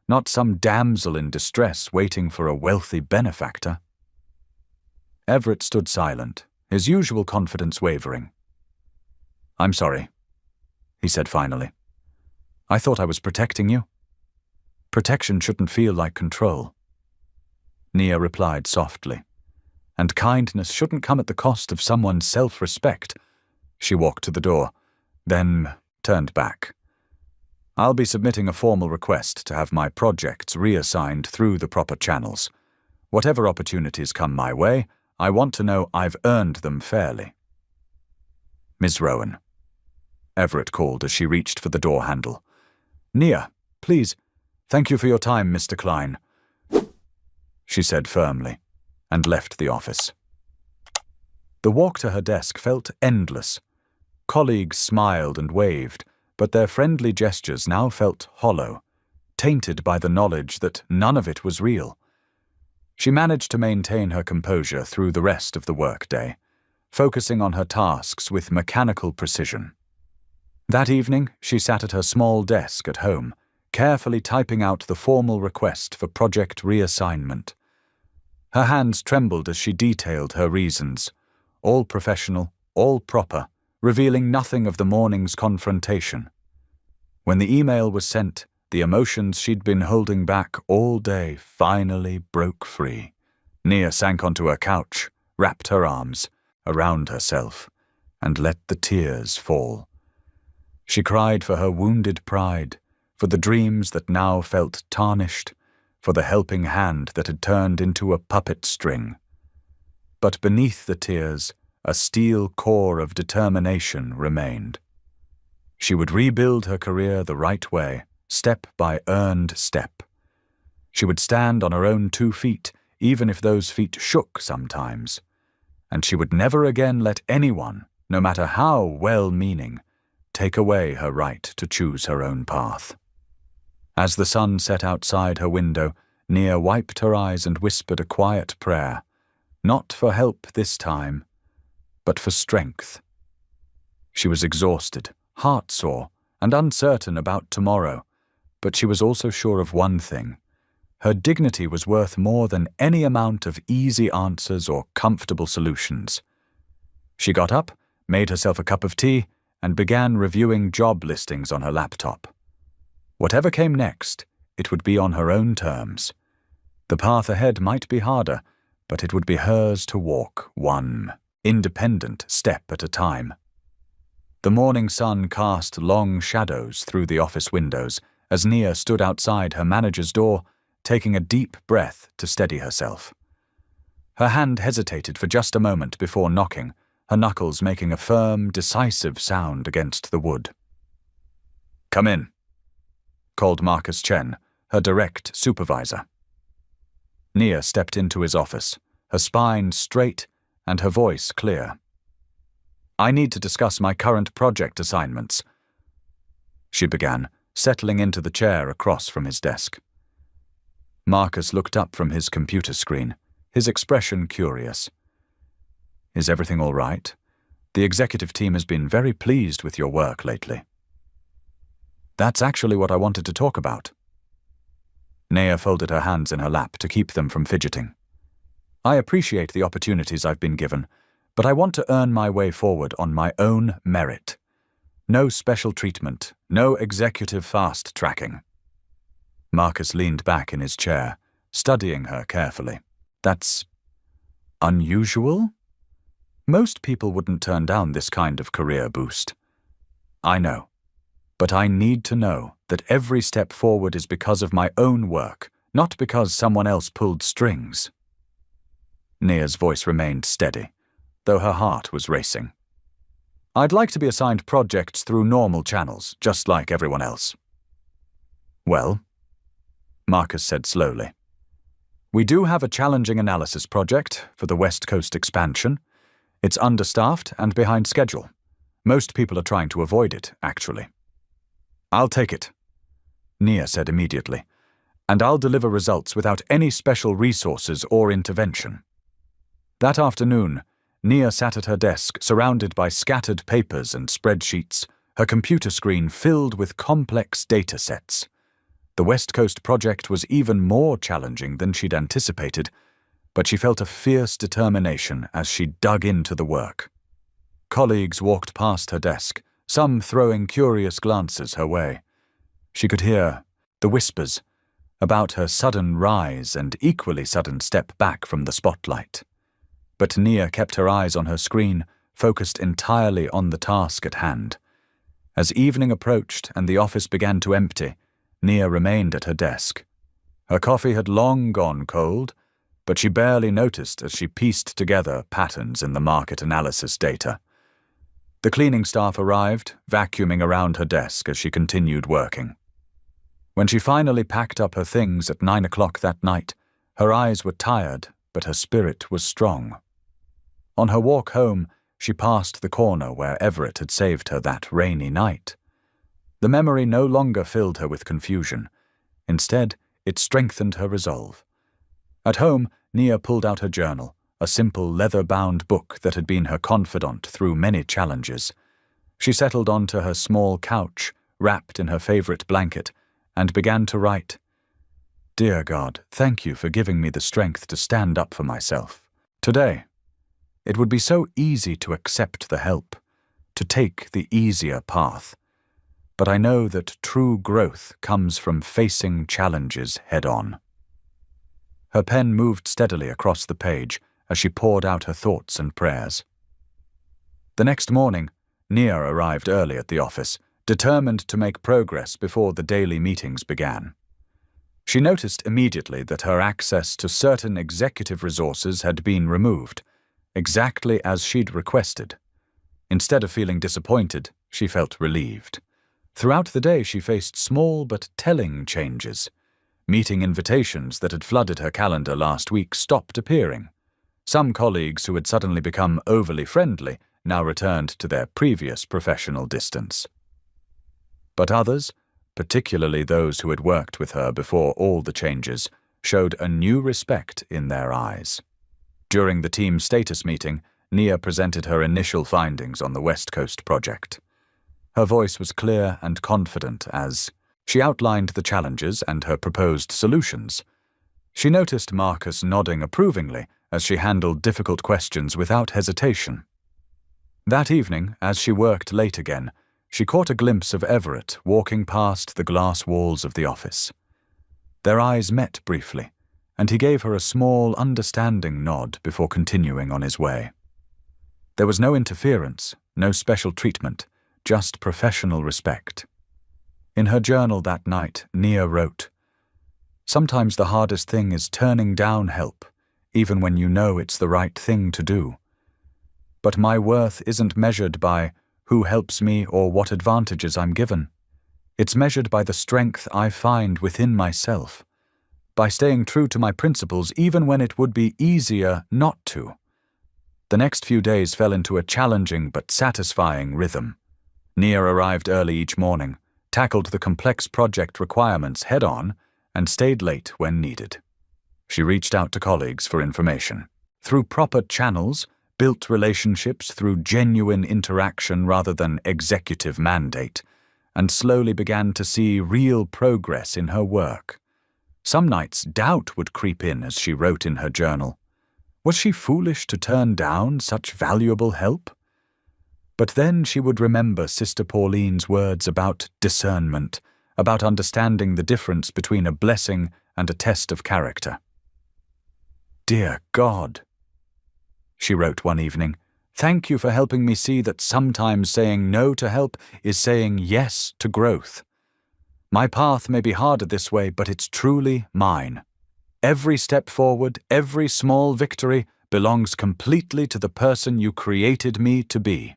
not some damsel in distress waiting for a wealthy benefactor." Everett stood silent, his usual confidence wavering. "I'm sorry," he said finally. "I thought I was protecting you. Protection shouldn't feel like control." Nia replied softly. "And kindness shouldn't come at the cost of someone's self-respect." She walked to the door, then turned back. "I'll be submitting a formal request to have my projects reassigned through the proper channels. Whatever opportunities come my way, I want to know I've earned them fairly." "Ms. Rowan," Everett called as she reached for the door handle. "Nia, please, thank you for your time, Mr. Klein," she said firmly, and left the office. The walk to her desk felt endless. Colleagues smiled and waved, but their friendly gestures now felt hollow, tainted by the knowledge that none of it was real. She managed to maintain her composure through the rest of the workday, focusing on her tasks with mechanical precision. That evening, she sat at her small desk at home, carefully typing out the formal request for project reassignment. Her hands trembled as she detailed her reasons, all professional, all proper, revealing nothing of the morning's confrontation. When the email was sent, the emotions she'd been holding back all day finally broke free. Nia sank onto her couch, wrapped her arms around herself, and let the tears fall. She cried for her wounded pride, for the dreams that now felt tarnished, for the helping hand that had turned into a puppet string. But beneath the tears, a steel core of determination remained. She would rebuild her career the right way, step by earned step. She would stand on her own 2 feet, even if those feet shook sometimes. And she would never again let anyone, no matter how well-meaning, take away her right to choose her own path. As the sun set outside her window, Nia wiped her eyes and whispered a quiet prayer, not for help this time, but for strength. She was exhausted, heartsore, and uncertain about tomorrow, but she was also sure of one thing. Her dignity was worth more than any amount of easy answers or comfortable solutions. She got up, made herself a cup of tea, and began reviewing job listings on her laptop. Whatever came next, it would be on her own terms. The path ahead might be harder, but it would be hers to walk, one independent step at a time. The morning sun cast long shadows through the office windows as Nia stood outside her manager's door, taking a deep breath to steady herself. Her hand hesitated for just a moment before knocking, her knuckles making a firm, decisive sound against the wood. "Come in," called Marcus Chen, her direct supervisor. Nia stepped into his office, her spine straight and her voice clear. "I need to discuss my current project assignments," she began, settling into the chair across from his desk. Marcus looked up from his computer screen, his expression curious. "Is everything all right? The executive team has been very pleased with your work lately." That's actually what I wanted to talk about. Nia folded her hands in her lap to keep them from fidgeting. I appreciate the opportunities I've been given, but I want to earn my way forward on my own merit. No special treatment, no executive fast-tracking. Marcus leaned back in his chair, studying her carefully. That's unusual? Most people wouldn't turn down this kind of career boost. I know. But I need to know that every step forward is because of my own work, not because someone else pulled strings. Nia's voice remained steady, though her heart was racing. I'd like to be assigned projects through normal channels, just like everyone else. Well, Marcus said slowly, we do have a challenging analysis project for the West Coast expansion. It's understaffed and behind schedule. Most people are trying to avoid it, actually. I'll take it, Nia said immediately, and I'll deliver results without any special resources or intervention. That afternoon, Nia sat at her desk surrounded by scattered papers and spreadsheets, her computer screen filled with complex data sets. The West Coast project was even more challenging than she'd anticipated, but she felt a fierce determination as she dug into the work. Colleagues walked past her desk, some throwing curious glances her way. She could hear the whispers about her sudden rise and equally sudden step back from the spotlight. But Nia kept her eyes on her screen, focused entirely on the task at hand. As evening approached and the office began to empty, Nia remained at her desk. Her coffee had long gone cold, but she barely noticed as she pieced together patterns in the market analysis data. The cleaning staff arrived, vacuuming around her desk as she continued working. When she finally packed up her things at 9 o'clock that night, her eyes were tired, but her spirit was strong. On her walk home, she passed the corner where Everett had saved her that rainy night. The memory no longer filled her with confusion. Instead, it strengthened her resolve. At home, Nia pulled out her journal, a simple leather-bound book that had been her confidant through many challenges. She settled onto her small couch, wrapped in her favorite blanket, and began to write. Dear God, thank you for giving me the strength to stand up for myself. Today, it would be so easy to accept the help, to take the easier path. But I know that true growth comes from facing challenges head-on. Her pen moved steadily across the page as she poured out her thoughts and prayers. The next morning, Nia arrived early at the office, determined to make progress before the daily meetings began. She noticed immediately that her access to certain executive resources had been removed, exactly as she'd requested. Instead of feeling disappointed, she felt relieved. Throughout the day, she faced small but telling changes. Meeting invitations that had flooded her calendar last week stopped appearing. Some colleagues who had suddenly become overly friendly now returned to their previous professional distance. But others, particularly those who had worked with her before all the changes, showed a new respect in their eyes. During the team status meeting, Nia presented her initial findings on the West Coast project. Her voice was clear and confident as she outlined the challenges and her proposed solutions. She noticed Marcus nodding approvingly as she handled difficult questions without hesitation. That evening, as she worked late again, she caught a glimpse of Everett walking past the glass walls of the office. Their eyes met briefly, and he gave her a small, understanding nod before continuing on his way. There was no interference, no special treatment, just professional respect. In her journal that night, Nia wrote, "Sometimes the hardest thing is turning down help, even when you know it's the right thing to do. But my worth isn't measured by who helps me or what advantages I'm given. It's measured by the strength I find within myself, by staying true to my principles even when it would be easier not to." The next few days fell into a challenging but satisfying rhythm. Nia arrived early each morning, tackled the complex project requirements head-on, and stayed late when needed. She reached out to colleagues for information. Through proper channels, built relationships through genuine interaction rather than executive mandate, and slowly began to see real progress in her work. Some nights doubt would creep in as she wrote in her journal. Was she foolish to turn down such valuable help? But then she would remember Sister Pauline's words about discernment, about understanding the difference between a blessing and a test of character. "Dear God," she wrote one evening, "thank you for helping me see that sometimes saying no to help is saying yes to growth. My path may be harder this way, but it's truly mine. Every step forward, every small victory belongs completely to the person you created me to be."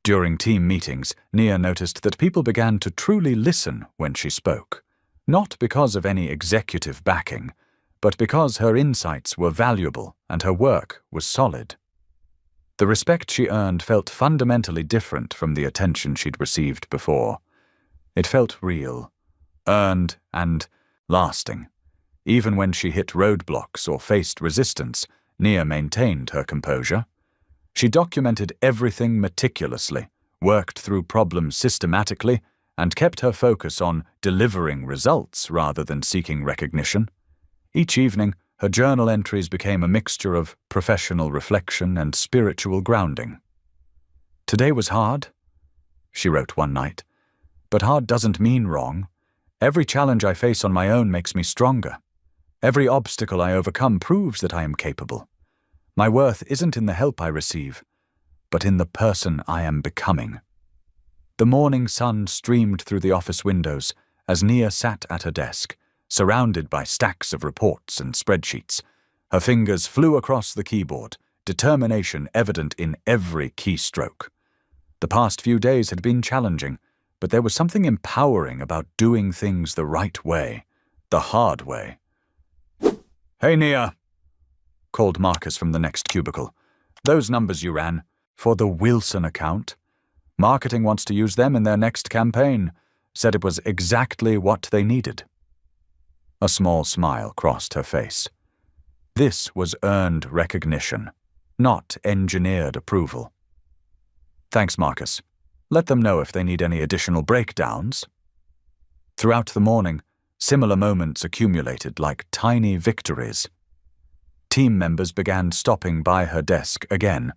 During team meetings, Nia noticed that people began to truly listen when she spoke, not because of any executive backing, but because her insights were valuable and her work was solid. The respect she earned felt fundamentally different from the attention she'd received before. It felt real, earned, and lasting. Even when she hit roadblocks or faced resistance, Nia maintained her composure. She documented everything meticulously, worked through problems systematically, and kept her focus on delivering results rather than seeking recognition. Each evening, her journal entries became a mixture of professional reflection and spiritual grounding. "Today was hard," she wrote one night, "but hard doesn't mean wrong. Every challenge I face on my own makes me stronger. Every obstacle I overcome proves that I am capable. My worth isn't in the help I receive, but in the person I am becoming." The morning sun streamed through the office windows as Nia sat at her desk, surrounded by stacks of reports and spreadsheets. Her fingers flew across the keyboard, determination evident in every keystroke. The past few days had been challenging, but there was something empowering about doing things the right way, the hard way. "Hey, Nia," called Marcus from the next cubicle. "Those numbers you ran, for the Wilson account. Marketing wants to use them in their next campaign. Said it was exactly what they needed." A small smile crossed her face. This was earned recognition, not engineered approval. "Thanks, Marcus. Let them know if they need any additional breakdowns." Throughout the morning, similar moments accumulated like tiny victories. Team members began stopping by her desk again,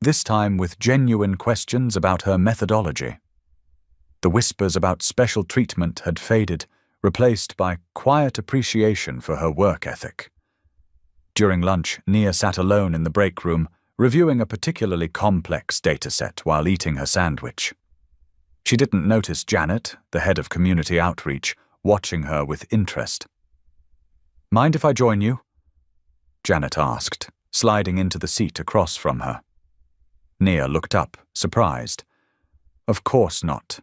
this time with genuine questions about her methodology. The whispers about special treatment had faded, replaced by quiet appreciation for her work ethic. During lunch, Nia sat alone in the break room, reviewing a particularly complex dataset while eating her sandwich. She didn't notice Janet, the head of community outreach, watching her with interest. "Mind if I join you?" Janet asked, sliding into the seat across from her. Nia looked up, surprised. "Of course not."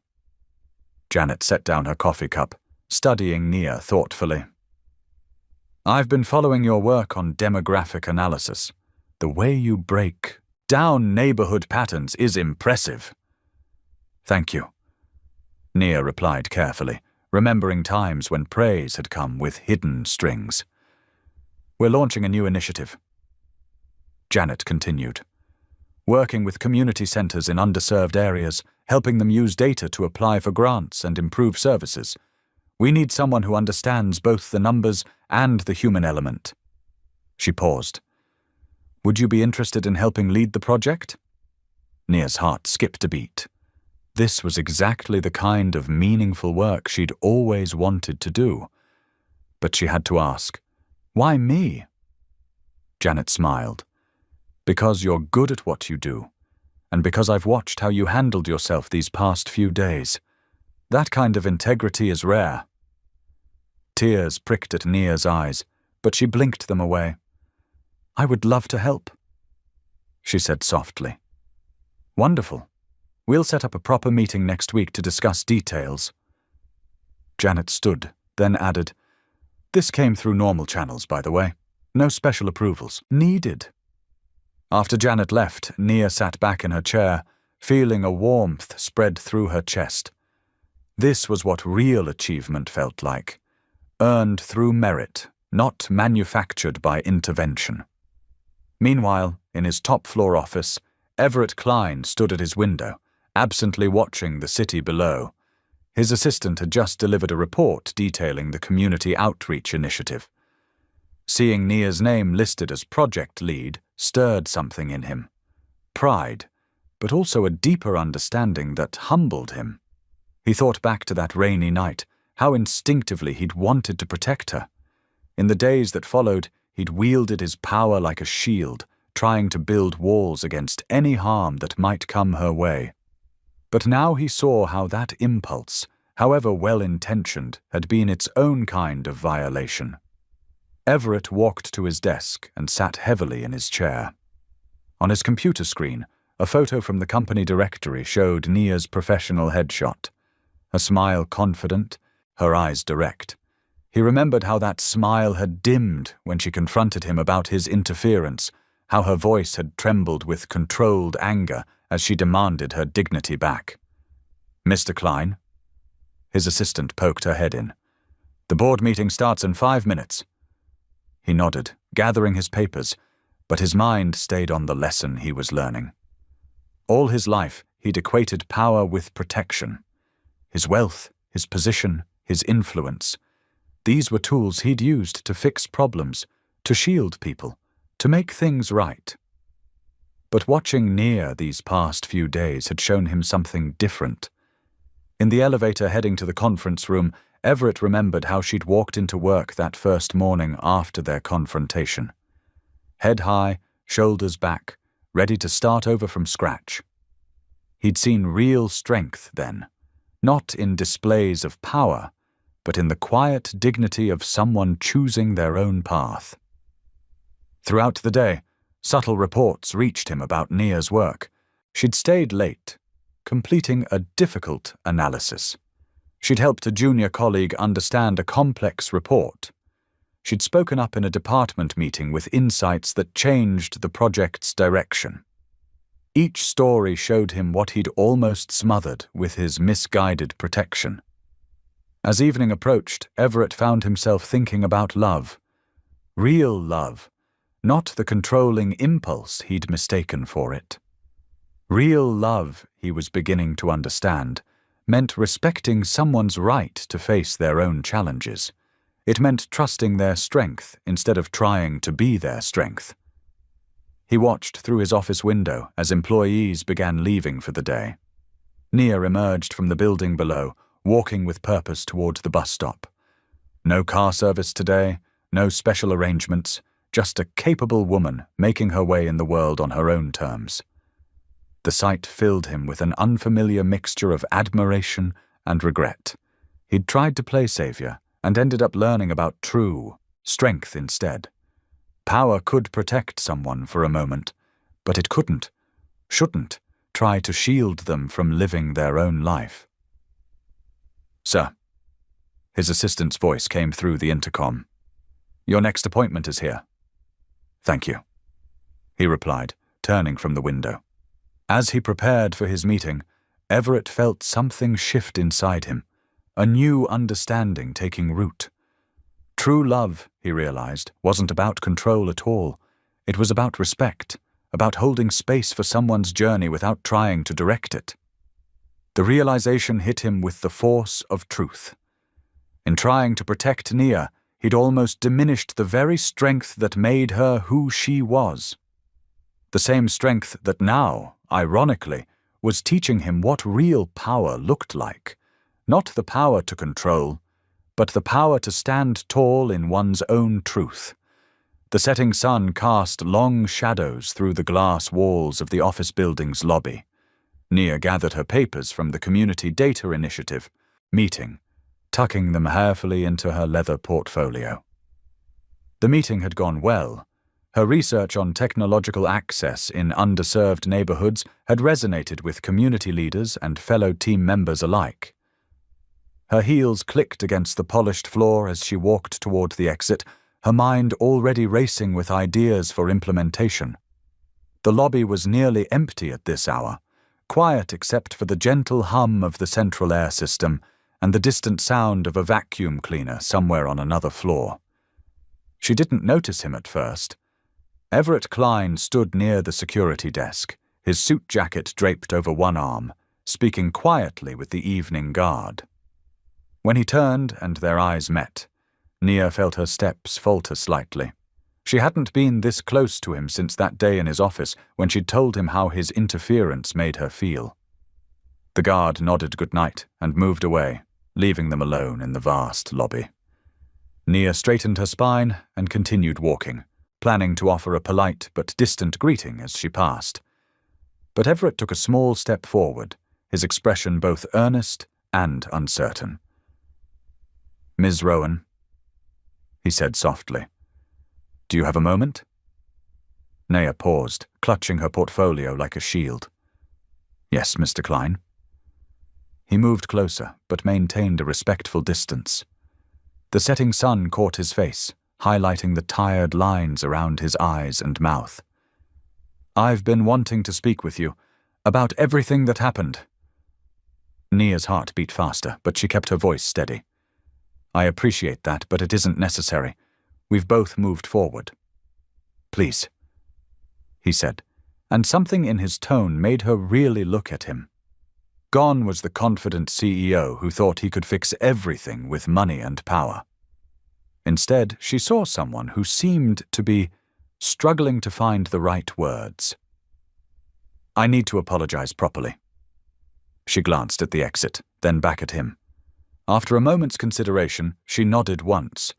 Janet set down her coffee cup, studying Nia thoughtfully. "I've been following your work on demographic analysis. The way you break down neighborhood patterns is impressive." "Thank you," Nia replied carefully, remembering times when praise had come with hidden strings. "We're launching a new initiative," Janet continued. "Working with community centers in underserved areas, helping them use data to apply for grants and improve services. We need someone who understands both the numbers and the human element." She paused. "Would you be interested in helping lead the project?" Nia's heart skipped a beat. This was exactly the kind of meaningful work she'd always wanted to do. But she had to ask, "Why me?" Janet smiled. "Because you're good at what you do, and because I've watched how you handled yourself these past few days. That kind of integrity is rare." Tears pricked at Nia's eyes, but she blinked them away. "I would love to help," she said softly. "Wonderful. We'll set up a proper meeting next week to discuss details." Janet stood, then added, "This came through normal channels, by the way. No special approvals needed." After Janet left, Nia sat back in her chair, feeling a warmth spread through her chest. This was what real achievement felt like. Earned through merit, not manufactured by intervention. Meanwhile, in his top-floor office, Everett Klein stood at his window, absently watching the city below. His assistant had just delivered a report detailing the community outreach initiative. Seeing Nia's name listed as project lead stirred something in him. Pride, but also a deeper understanding that humbled him. He thought back to that rainy night, how instinctively he'd wanted to protect her. In the days that followed, he'd wielded his power like a shield, trying to build walls against any harm that might come her way. But now he saw how that impulse, however well-intentioned, had been its own kind of violation. Everett walked to his desk and sat heavily in his chair. On his computer screen, a photo from the company directory showed Nia's professional headshot. Her smile confident, her eyes direct. He remembered how that smile had dimmed when she confronted him about his interference, how her voice had trembled with controlled anger as she demanded her dignity back. "Mr. Klein?" His assistant poked her head in. "The board meeting starts in 5 minutes. He nodded, gathering his papers, but his mind stayed on the lesson he was learning. All his life, he'd equated power with protection. His wealth, his position, his influence. These were tools he'd used to fix problems, to shield people, to make things right. But watching Nia these past few days had shown him something different. In the elevator heading to the conference room, Everett remembered how she'd walked into work that first morning after their confrontation. Head high, shoulders back, ready to start over from scratch. He'd seen real strength then, not in displays of power, but in the quiet dignity of someone choosing their own path. Throughout the day, subtle reports reached him about Nia's work. She'd stayed late, completing a difficult analysis. She'd helped a junior colleague understand a complex report. She'd spoken up in a department meeting with insights that changed the project's direction. Each story showed him what he'd almost smothered with his misguided protection. As evening approached, Everett found himself thinking about love. Real love, not the controlling impulse he'd mistaken for it. Real love, he was beginning to understand, meant respecting someone's right to face their own challenges. It meant trusting their strength instead of trying to be their strength. He watched through his office window as employees began leaving for the day. Nia emerged from the building below, walking with purpose toward the bus stop. No car service today, no special arrangements, just a capable woman making her way in the world on her own terms. The sight filled him with an unfamiliar mixture of admiration and regret. He'd tried to play savior and ended up learning about true strength instead. Power could protect someone for a moment, but it couldn't, shouldn't, try to shield them from living their own life. "Sir," his assistant's voice came through the intercom. "Your next appointment is here." "Thank you," he replied, turning from the window. As he prepared for his meeting, Everett felt something shift inside him, a new understanding taking root. True love, he realized, wasn't about control at all. It was about respect, about holding space for someone's journey without trying to direct it. The realization hit him with the force of truth. In trying to protect Nia, he'd almost diminished the very strength that made her who she was. The same strength that now, ironically, was teaching him what real power looked like. Not the power to control, but the power to stand tall in one's own truth. The setting sun cast long shadows through the glass walls of the office building's lobby. Nia gathered her papers from the Community Data Initiative meeting, tucking them carefully into her leather portfolio. The meeting had gone well. Her research on technological access in underserved neighborhoods had resonated with community leaders and fellow team members alike. Her heels clicked against the polished floor as she walked toward the exit, her mind already racing with ideas for implementation. The lobby was nearly empty at this hour, quiet except for the gentle hum of the central air system and the distant sound of a vacuum cleaner somewhere on another floor. She didn't notice him at first. Everett Klein stood near the security desk, his suit jacket draped over one arm, speaking quietly with the evening guard. When he turned and their eyes met, Nia felt her steps falter slightly. She hadn't been this close to him since that day in his office when she'd told him how his interference made her feel. The guard nodded goodnight and moved away, leaving them alone in the vast lobby. Nia straightened her spine and continued walking, planning to offer a polite but distant greeting as she passed. But Everett took a small step forward, his expression both earnest and uncertain. "Ms. Rowan," he said softly. "Do you have a moment?" Nia paused, clutching her portfolio like a shield. "Yes, Mr. Klein." He moved closer, but maintained a respectful distance. The setting sun caught his face, highlighting the tired lines around his eyes and mouth. "I've been wanting to speak with you about everything that happened." Nia's heart beat faster, but she kept her voice steady. "I appreciate that, but it isn't necessary. We've both moved forward." "Please," he said, and something in his tone made her really look at him. Gone was the confident CEO who thought he could fix everything with money and power. Instead, she saw someone who seemed to be struggling to find the right words. "I need to apologize properly." She glanced at the exit, then back at him. After a moment's consideration, she nodded once.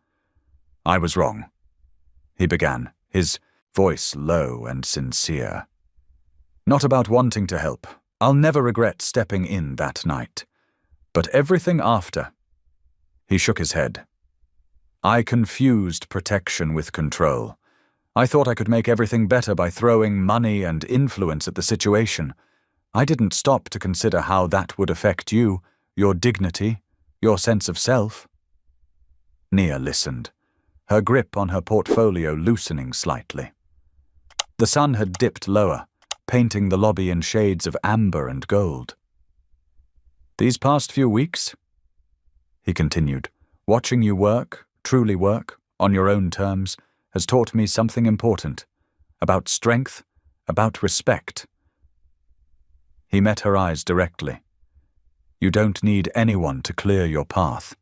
"I was wrong," he began, his voice low and sincere. "Not about wanting to help. I'll never regret stepping in that night. But everything after." He shook his head. "I confused protection with control. I thought I could make everything better by throwing money and influence at the situation. I didn't stop to consider how that would affect you, your dignity, your sense of self." Nia listened, her grip on her portfolio loosening slightly. The sun had dipped lower, painting the lobby in shades of amber and gold. "These past few weeks," he continued, "watching you work, truly work, on your own terms, has taught me something important, about strength, about respect." He met her eyes directly. "You don't need anyone to clear your path.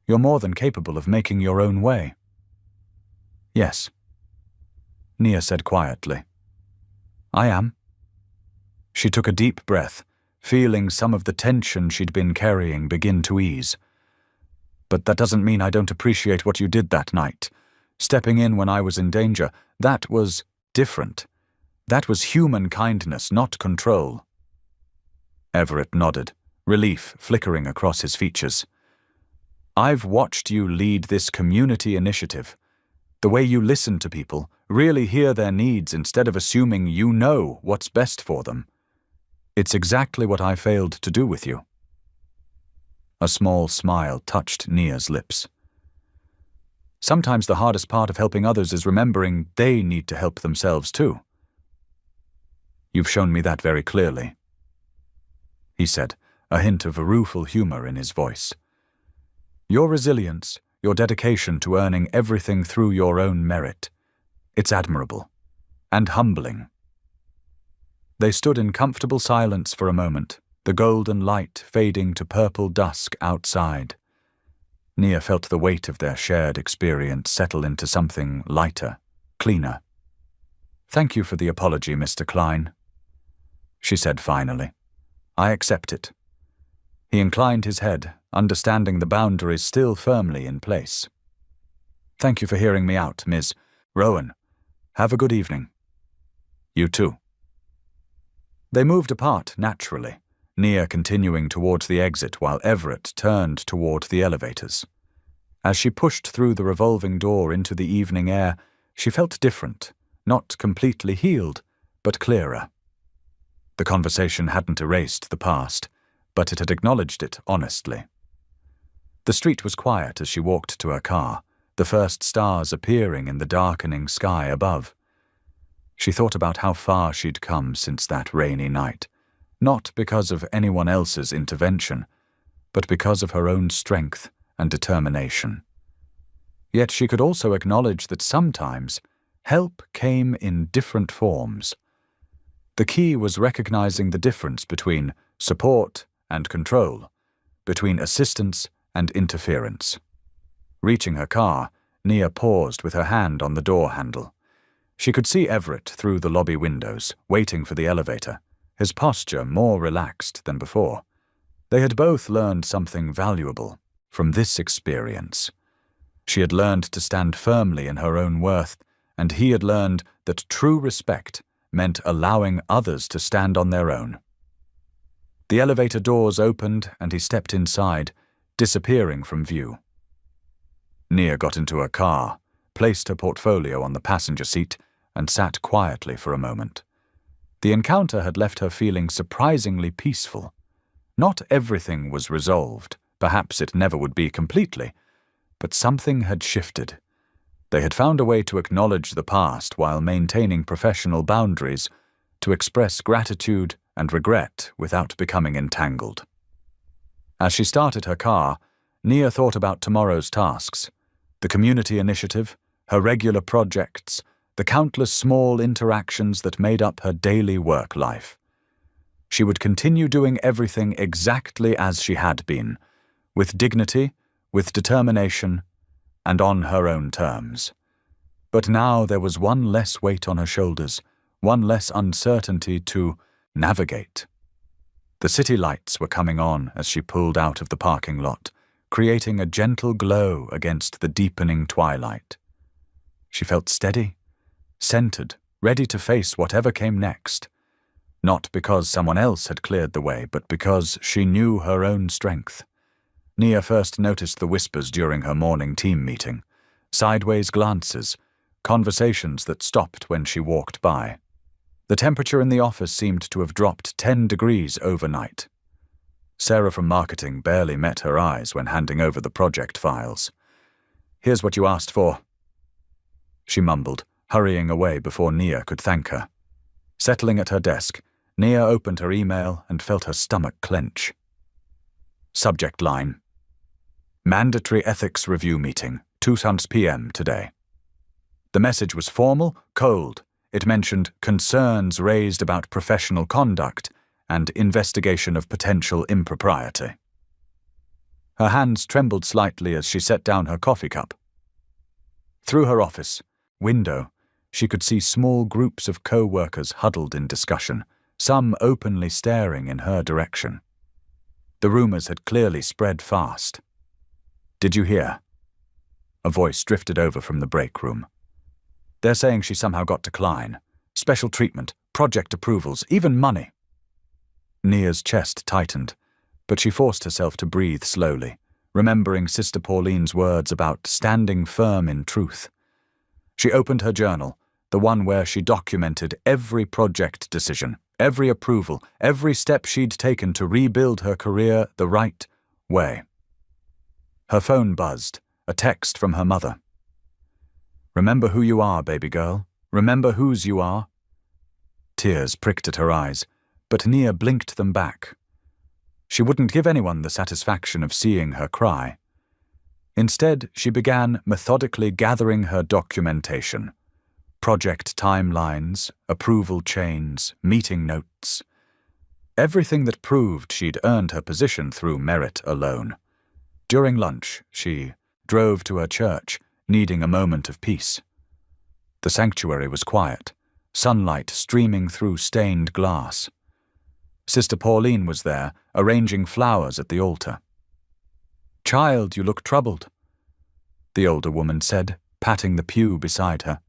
You're more than capable of making your own way." "Yes," Nia said quietly. "I am." She took a deep breath, feeling some of the tension she'd been carrying begin to ease. "But that doesn't mean I don't appreciate what you did that night. Stepping in when I was in danger, that was different. That was human kindness, not control." Everett nodded, relief flickering across his features. "I've watched you lead this community initiative. The way you listen to people, really hear their needs instead of assuming you know what's best for them. It's exactly what I failed to do with you." A small smile touched Nia's lips. "Sometimes the hardest part of helping others is remembering they need to help themselves too." "You've shown me that very clearly," he said, a hint of rueful humor in his voice. "Your resilience, your dedication to earning everything through your own merit, it's admirable and humbling." They stood in comfortable silence for a moment, the golden light fading to purple dusk outside. Nia felt the weight of their shared experience settle into something lighter, cleaner. "Thank you for the apology, Mr. Klein," she said finally. "I accept it." He inclined his head, understanding the boundaries still firmly in place. "Thank you for hearing me out, Ms. Rowan. Have a good evening." "You too." They moved apart naturally, Nia continuing towards the exit while Everett turned toward the elevators. As she pushed through the revolving door into the evening air, she felt different, not completely healed, but clearer. The conversation hadn't erased the past, but it had acknowledged it honestly. The street was quiet as she walked to her car, the first stars appearing in the darkening sky above. She thought about how far she'd come since that rainy night, not because of anyone else's intervention, but because of her own strength and determination. Yet she could also acknowledge that sometimes help came in different forms. The key was recognizing the difference between support and control, between assistance and interference. Reaching her car, Nia paused with her hand on the door handle. She could see Everett through the lobby windows, waiting for the elevator, his posture more relaxed than before. They had both learned something valuable from this experience. She had learned to stand firmly in her own worth, and he had learned that true respect meant allowing others to stand on their own. The elevator doors opened and he stepped inside, disappearing from view. Nia got into her car, placed her portfolio on the passenger seat, and sat quietly for a moment. The encounter had left her feeling surprisingly peaceful. Not everything was resolved, perhaps it never would be completely, but something had shifted. They had found a way to acknowledge the past while maintaining professional boundaries, to express gratitude and regret without becoming entangled. As she started her car, Nia thought about tomorrow's tasks, the community initiative, her regular projects, the countless small interactions that made up her daily work life. She would continue doing everything exactly as she had been, with dignity, with determination, and on her own terms. But now there was one less weight on her shoulders, one less uncertainty to navigate. The city lights were coming on as she pulled out of the parking lot, creating a gentle glow against the deepening twilight. She felt steady, centered, ready to face whatever came next, not because someone else had cleared the way, but because she knew her own strength. Nia first noticed the whispers during her morning team meeting, sideways glances, conversations that stopped when she walked by. The temperature in the office seemed to have dropped 10 degrees overnight. Sarah from marketing barely met her eyes when handing over the project files. "Here's what you asked for," she mumbled, hurrying away before Nia could thank her. Settling at her desk, Nia opened her email and felt her stomach clench. Subject line: Mandatory Ethics Review Meeting, 2 p.m. today. The message was formal, cold. It mentioned concerns raised about professional conduct and investigation of potential impropriety. Her hands trembled slightly as she set down her coffee cup. Through her office window, she could see small groups of co-workers huddled in discussion, some openly staring in her direction. The rumors had clearly spread fast. "Did you hear?" A voice drifted over from the break room. "They're saying she somehow got decline. Special treatment, project approvals, even money." Nia's chest tightened, but she forced herself to breathe slowly, remembering Sister Pauline's words about standing firm in truth. She opened her journal, the one where she documented every project decision, every approval, every step she'd taken to rebuild her career the right way. Her phone buzzed, a text from her mother. "Remember who you are, baby girl. Remember whose you are." Tears pricked at her eyes, but Nia blinked them back. She wouldn't give anyone the satisfaction of seeing her cry. Instead, she began methodically gathering her documentation. Project timelines, approval chains, meeting notes. Everything that proved she'd earned her position through merit alone. During lunch, she drove to her church, needing a moment of peace. The sanctuary was quiet, sunlight streaming through stained glass. Sister Pauline was there, arranging flowers at the altar. "Child, you look troubled," the older woman said, patting the pew beside her.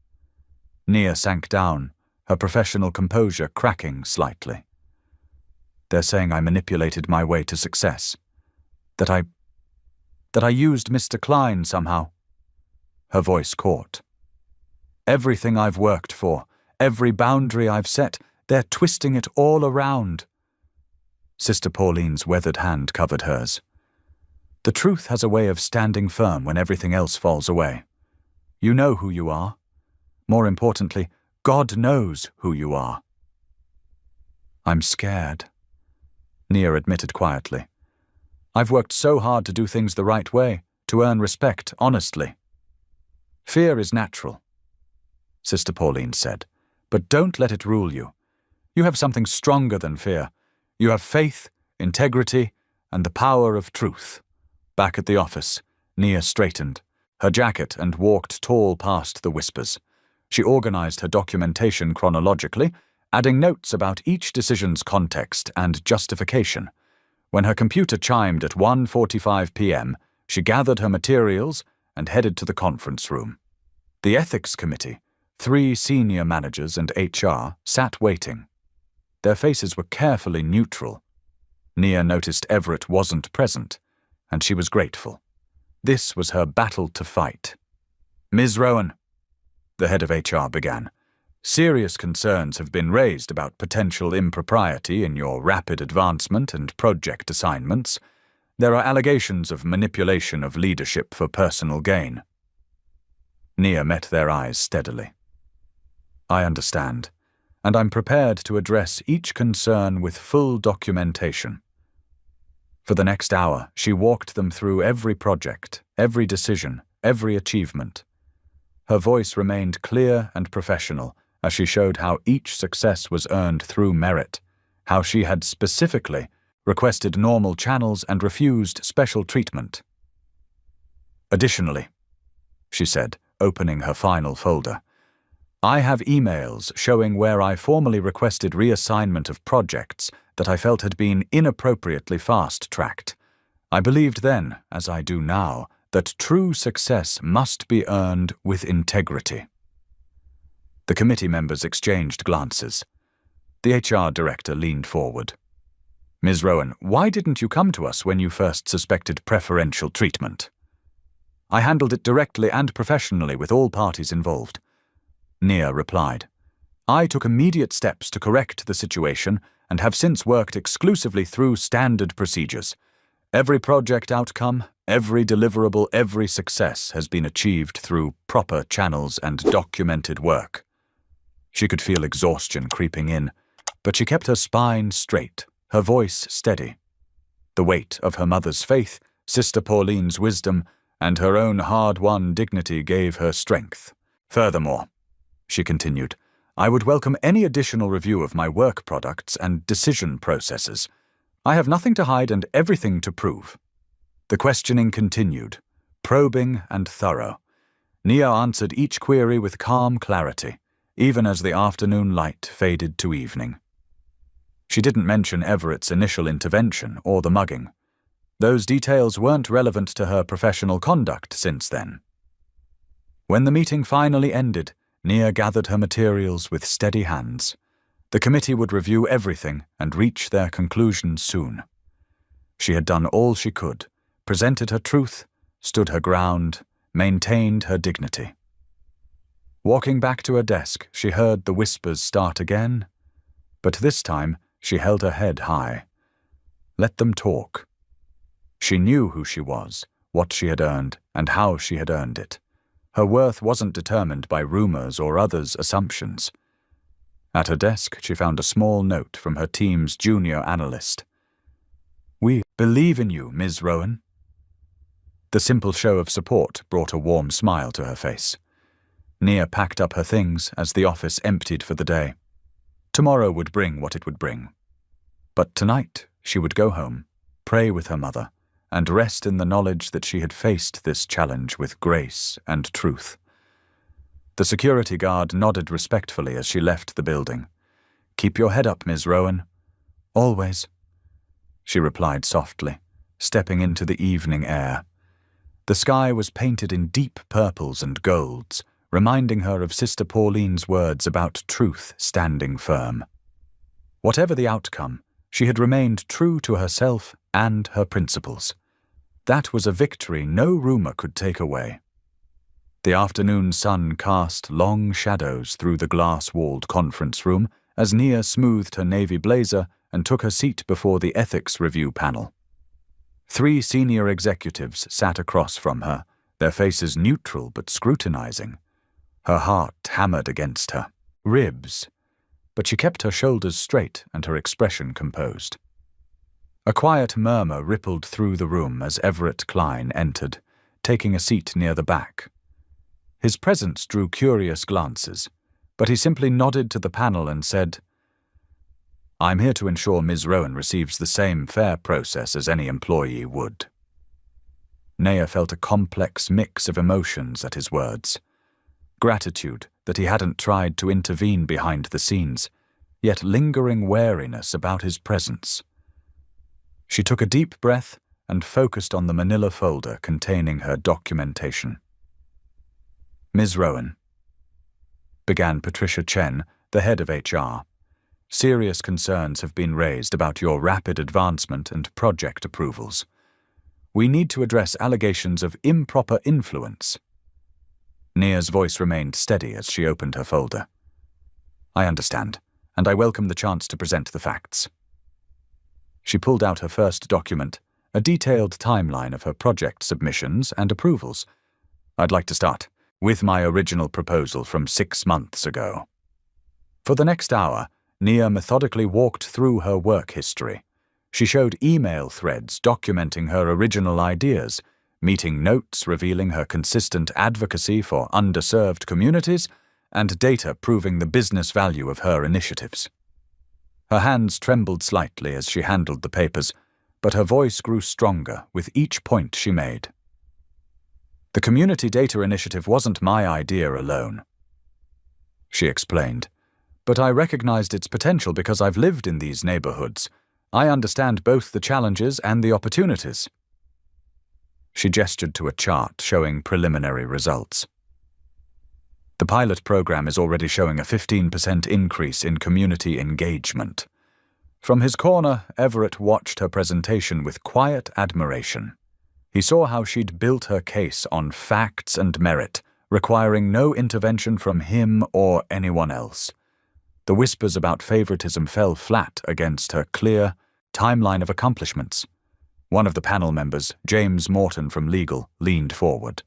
Nia sank down, her professional composure cracking slightly. "They're saying I manipulated my way to success. That I used Mr. Klein somehow." Her voice caught. "Everything I've worked for, every boundary I've set, they're twisting it all around." Sister Pauline's weathered hand covered hers. "The truth has a way of standing firm when everything else falls away. You know who you are. More importantly, God knows who you are." "I'm scared," Nia admitted quietly. "I've worked so hard to do things the right way, to earn respect honestly." "Fear is natural," Sister Pauline said, "but don't let it rule you. You have something stronger than fear. You have faith, integrity, and the power of truth. Back at the office, Nia straightened her jacket and walked tall past the whispers. She organized her documentation chronologically, adding notes about each decision's context and justification. When her computer chimed at 1:45 p.m., she gathered her materials and headed to the conference room. The ethics committee, 3 senior managers and HR, sat waiting. Their faces were carefully neutral. Nia noticed Everett wasn't present, and she was grateful. This was her battle to fight. "Ms. Rowan," the head of HR began, "serious concerns have been raised about potential impropriety in your rapid advancement and project assignments. There are allegations of manipulation of leadership for personal gain." Nia met their eyes steadily. "I understand, and I'm prepared to address each concern with full documentation." For the next hour, she walked them through every project, every decision, every achievement. Her voice remained clear and professional as she showed how each success was earned through merit, how she had specifically requested normal channels and refused special treatment. "Additionally," she said, opening her final folder, "I have emails showing where I formally requested reassignment of projects that I felt had been inappropriately fast-tracked. I believed then, as I do now, that true success must be earned with integrity." The committee members exchanged glances. The HR director leaned forward. "Ms. Rowan, why didn't you come to us when you first suspected preferential treatment?" "I handled it directly and professionally with all parties involved," Nia replied. "I took immediate steps to correct the situation and have since worked exclusively through standard procedures. Every project outcome, every deliverable, every success has been achieved through proper channels and documented work." She could feel exhaustion creeping in, but she kept her spine straight, her voice steady. The weight of her mother's faith, Sister Pauline's wisdom, and her own hard-won dignity gave her strength. "Furthermore," she continued, "I would welcome any additional review of my work products and decision processes. I have nothing to hide and everything to prove." The questioning continued, probing and thorough. Nia answered each query with calm clarity, even as the afternoon light faded to evening. She didn't mention Everett's initial intervention or the mugging. Those details weren't relevant to her professional conduct since then. When the meeting finally ended, Nia gathered her materials with steady hands. The committee would review everything and reach their conclusions soon. She had done all she could, presented her truth, stood her ground, maintained her dignity. Walking back to her desk, she heard the whispers start again, but this time she held her head high. Let them talk. She knew who she was, what she had earned, and how she had earned it. Her worth wasn't determined by rumors or others' assumptions. At her desk, she found a small note from her team's junior analyst. "We believe in you, Ms. Rowan." The simple show of support brought a warm smile to her face. Nia packed up her things as the office emptied for the day. Tomorrow would bring what it would bring. But tonight she would go home, pray with her mother, and rest in the knowledge that she had faced this challenge with grace and truth. The security guard nodded respectfully as she left the building. "Keep your head up, Ms. Rowan." "Always," she replied softly, stepping into the evening air. The sky was painted in deep purples and golds, reminding her of Sister Pauline's words about truth standing firm. Whatever the outcome, she had remained true to herself and her principles. That was a victory no rumor could take away. The afternoon sun cast long shadows through the glass-walled conference room as Nia smoothed her navy blazer and took her seat before the ethics review panel. 3 senior executives sat across from her, their faces neutral but scrutinizing. Her heart hammered against her ribs, but she kept her shoulders straight and her expression composed. A quiet murmur rippled through the room as Everett Klein entered, taking a seat near the back. His presence drew curious glances, but he simply nodded to the panel and said, "I'm here to ensure Ms. Rowan receives the same fair process as any employee would." Nia felt a complex mix of emotions at his words. Gratitude that he hadn't tried to intervene behind the scenes, yet lingering wariness about his presence. She took a deep breath and focused on the manila folder containing her documentation. "Ms. Rowan," began Patricia Chen, the head of HR, "serious concerns have been raised about your rapid advancement and project approvals. We need to address allegations of improper influence." Nia's voice remained steady as she opened her folder. "I understand, and I welcome the chance to present the facts." She pulled out her first document, a detailed timeline of her project submissions and approvals. "I'd like to start with my original proposal from 6 months ago." For the next hour, Nia methodically walked through her work history. She showed email threads documenting her original ideas, meeting notes revealing her consistent advocacy for underserved communities, and data proving the business value of her initiatives. Her hands trembled slightly as she handled the papers, but her voice grew stronger with each point she made. "The Community Data Initiative wasn't my idea alone," she explained, "but I recognized its potential because I've lived in these neighborhoods. I understand both the challenges and the opportunities." She gestured to a chart showing preliminary results. "The pilot program is already showing a 15% increase in community engagement." From his corner, Everett watched her presentation with quiet admiration. He saw how she'd built her case on facts and merit, requiring no intervention from him or anyone else. The whispers about favoritism fell flat against her clear timeline of accomplishments. One of the panel members, James Morton from Legal, leaned forward.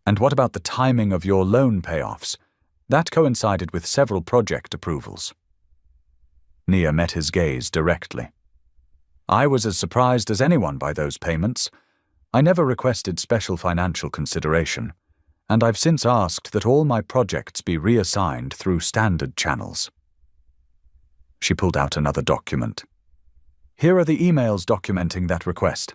"And what about the timing of your loan payoffs? That coincided with several project approvals." Nia met his gaze directly. "I was as surprised as anyone by those payments. I never requested special financial consideration, and I've since asked that all my projects be reassigned through standard channels." She pulled out another document. "Here are the emails documenting that request."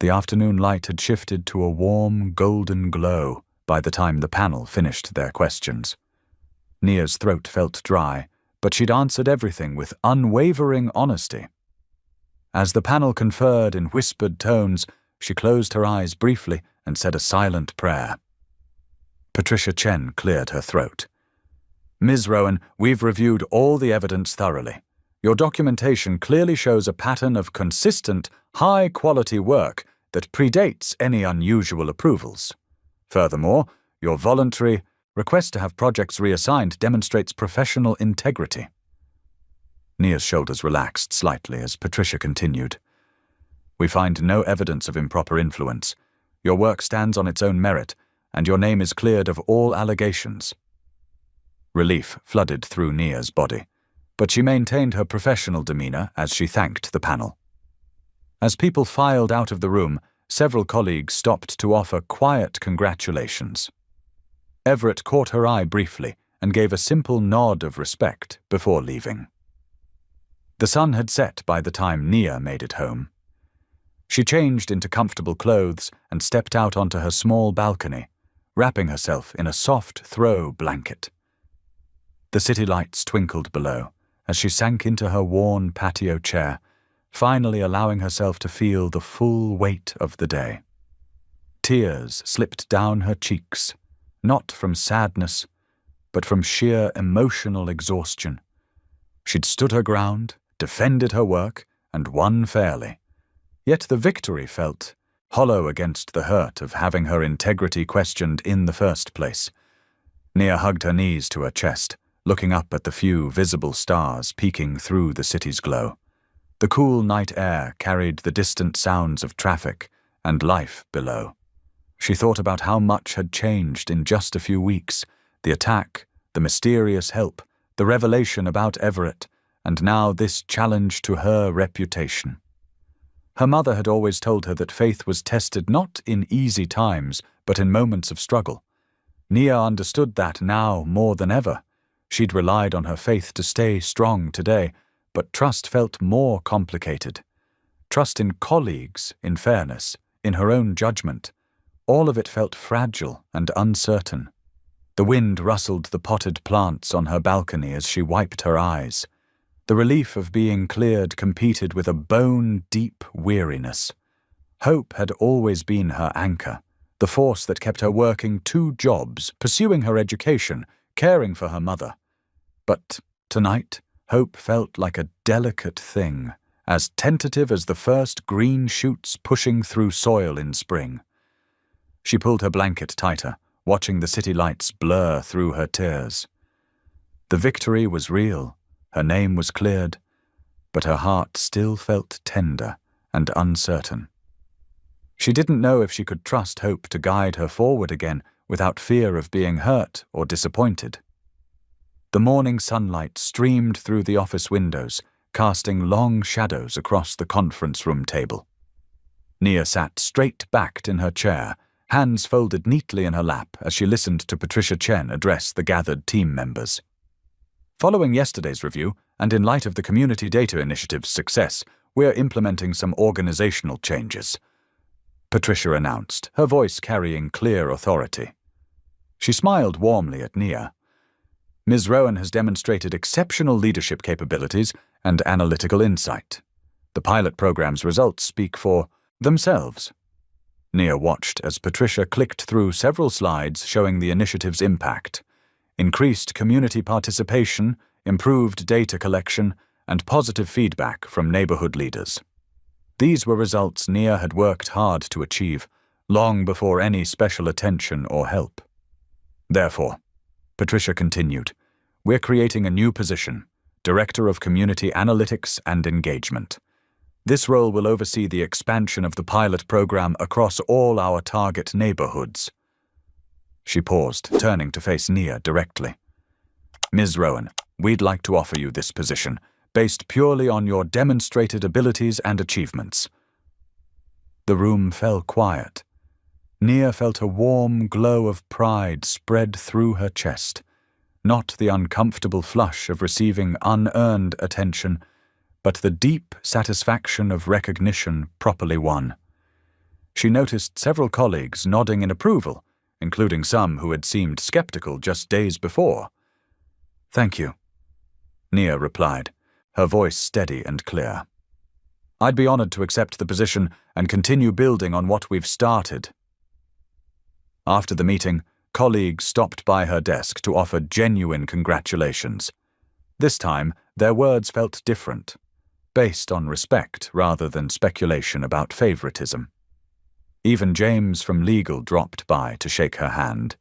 The afternoon light had shifted to a warm, golden glow by the time the panel finished their questions. Nia's throat felt dry, but she'd answered everything with unwavering honesty. As the panel conferred in whispered tones, she closed her eyes briefly and said a silent prayer. Patricia Chen cleared her throat. "Ms. Rowan, we've reviewed all the evidence thoroughly. Your documentation clearly shows a pattern of consistent, high-quality work that predates any unusual approvals. Furthermore, your voluntary request to have projects reassigned demonstrates professional integrity." Nia's shoulders relaxed slightly as Patricia continued. "We find no evidence of improper influence. Your work stands on its own merit, and your name is cleared of all allegations." Relief flooded through Nia's body, but she maintained her professional demeanor as she thanked the panel. As people filed out of the room, several colleagues stopped to offer quiet congratulations. Everett caught her eye briefly and gave a simple nod of respect before leaving. The sun had set by the time Nia made it home. She changed into comfortable clothes and stepped out onto her small balcony, wrapping herself in a soft throw blanket. The city lights twinkled below as she sank into her worn patio chair, finally allowing herself to feel the full weight of the day. Tears slipped down her cheeks, not from sadness, but from sheer emotional exhaustion. She'd stood her ground, defended her work, and won fairly. Yet the victory felt hollow against the hurt of having her integrity questioned in the first place. Nia hugged her knees to her chest, looking up at the few visible stars peeking through the city's glow. The cool night air carried the distant sounds of traffic and life below. She thought about how much had changed in just a few weeks, the attack, the mysterious help, the revelation about Everett, and now this challenge to her reputation. Her mother had always told her that faith was tested not in easy times, but in moments of struggle. Nia understood that now more than ever. She'd relied on her faith to stay strong today, but trust felt more complicated. Trust in colleagues, in fairness, in her own judgment, all of it felt fragile and uncertain. The wind rustled the potted plants on her balcony as she wiped her eyes. The relief of being cleared competed with a bone-deep weariness. Hope had always been her anchor, the force that kept her working 2 jobs, pursuing her education, caring for her mother. But tonight, hope felt like a delicate thing, as tentative as the first green shoots pushing through soil in spring. She pulled her blanket tighter, watching the city lights blur through her tears. The victory was real, her name was cleared, but her heart still felt tender and uncertain. She didn't know if she could trust hope to guide her forward again without fear of being hurt or disappointed. The morning sunlight streamed through the office windows, casting long shadows across the conference room table. Nia sat straight-backed in her chair, hands folded neatly in her lap as she listened to Patricia Chen address the gathered team members. Following yesterday's review, and in light of the Community Data Initiative's success, we're implementing some organizational changes, Patricia announced, her voice carrying clear authority. She smiled warmly at Nia. Ms. Rowan has demonstrated exceptional leadership capabilities and analytical insight. The pilot program's results speak for themselves. Nia watched as Patricia clicked through several slides showing the initiative's impact. Increased community participation, improved data collection, and positive feedback from neighborhood leaders. These were results Nia had worked hard to achieve, long before any special attention or help. Therefore, Patricia continued, we're creating a new position, Director of Community Analytics and Engagement. This role will oversee the expansion of the pilot program across all our target neighborhoods. She paused, turning to face Nia directly. Ms. Rowan, we'd like to offer you this position, based purely on your demonstrated abilities and achievements. The room fell quiet. Nia felt a warm glow of pride spread through her chest, not the uncomfortable flush of receiving unearned attention, but the deep satisfaction of recognition properly won. She noticed several colleagues nodding in approval, including some who had seemed skeptical just days before. Thank you, Nia replied, her voice steady and clear. I'd be honored to accept the position and continue building on what we've started. After the meeting, colleagues stopped by her desk to offer genuine congratulations. This time, their words felt different, based on respect rather than speculation about favoritism. Even James from legal dropped by to shake her hand,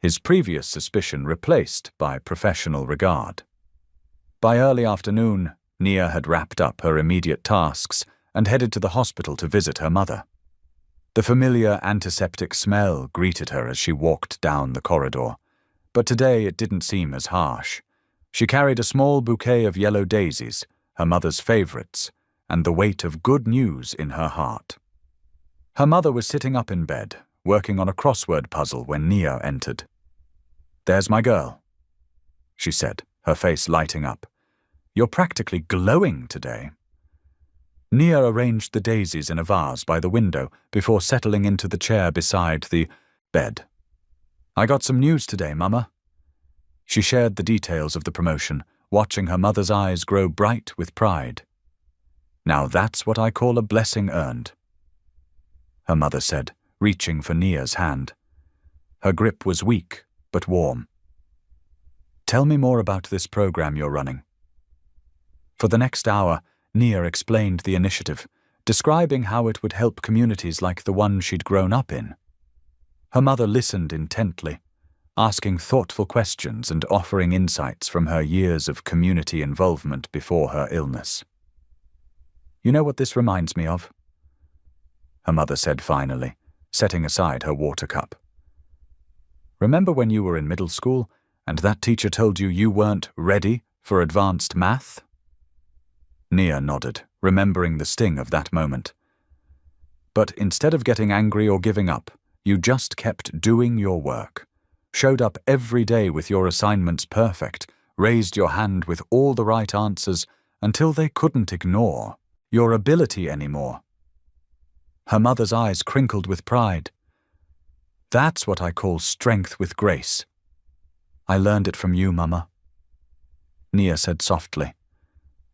his previous suspicion replaced by professional regard. By early afternoon, Nia had wrapped up her immediate tasks and headed to the hospital to visit her mother. The familiar antiseptic smell greeted her as she walked down the corridor, but today it didn't seem as harsh. She carried a small bouquet of yellow daisies, her mother's favorites, and the weight of good news in her heart. Her mother was sitting up in bed, working on a crossword puzzle when Nia entered. "There's my girl," she said, her face lighting up. "You're practically glowing today." Nia arranged the daisies in a vase by the window before settling into the chair beside the bed. "I got some news today, Mama." She shared the details of the promotion, watching her mother's eyes grow bright with pride. "Now that's what I call a blessing earned," her mother said, reaching for Nia's hand. Her grip was weak, but warm. "Tell me more about this program you're running." For the next hour, Nia explained the initiative, describing how it would help communities like the one she'd grown up in. Her mother listened intently, asking thoughtful questions and offering insights from her years of community involvement before her illness. "You know what this reminds me of?" her mother said finally, setting aside her water cup. "Remember when you were in middle school and that teacher told you you weren't ready for advanced math?" Nia nodded, remembering the sting of that moment. "But instead of getting angry or giving up, you just kept doing your work, showed up every day with your assignments perfect, raised your hand with all the right answers until they couldn't ignore your ability anymore." Her mother's eyes crinkled with pride. "That's what I call strength with grace. I learned it from you, Mama," Nia said softly.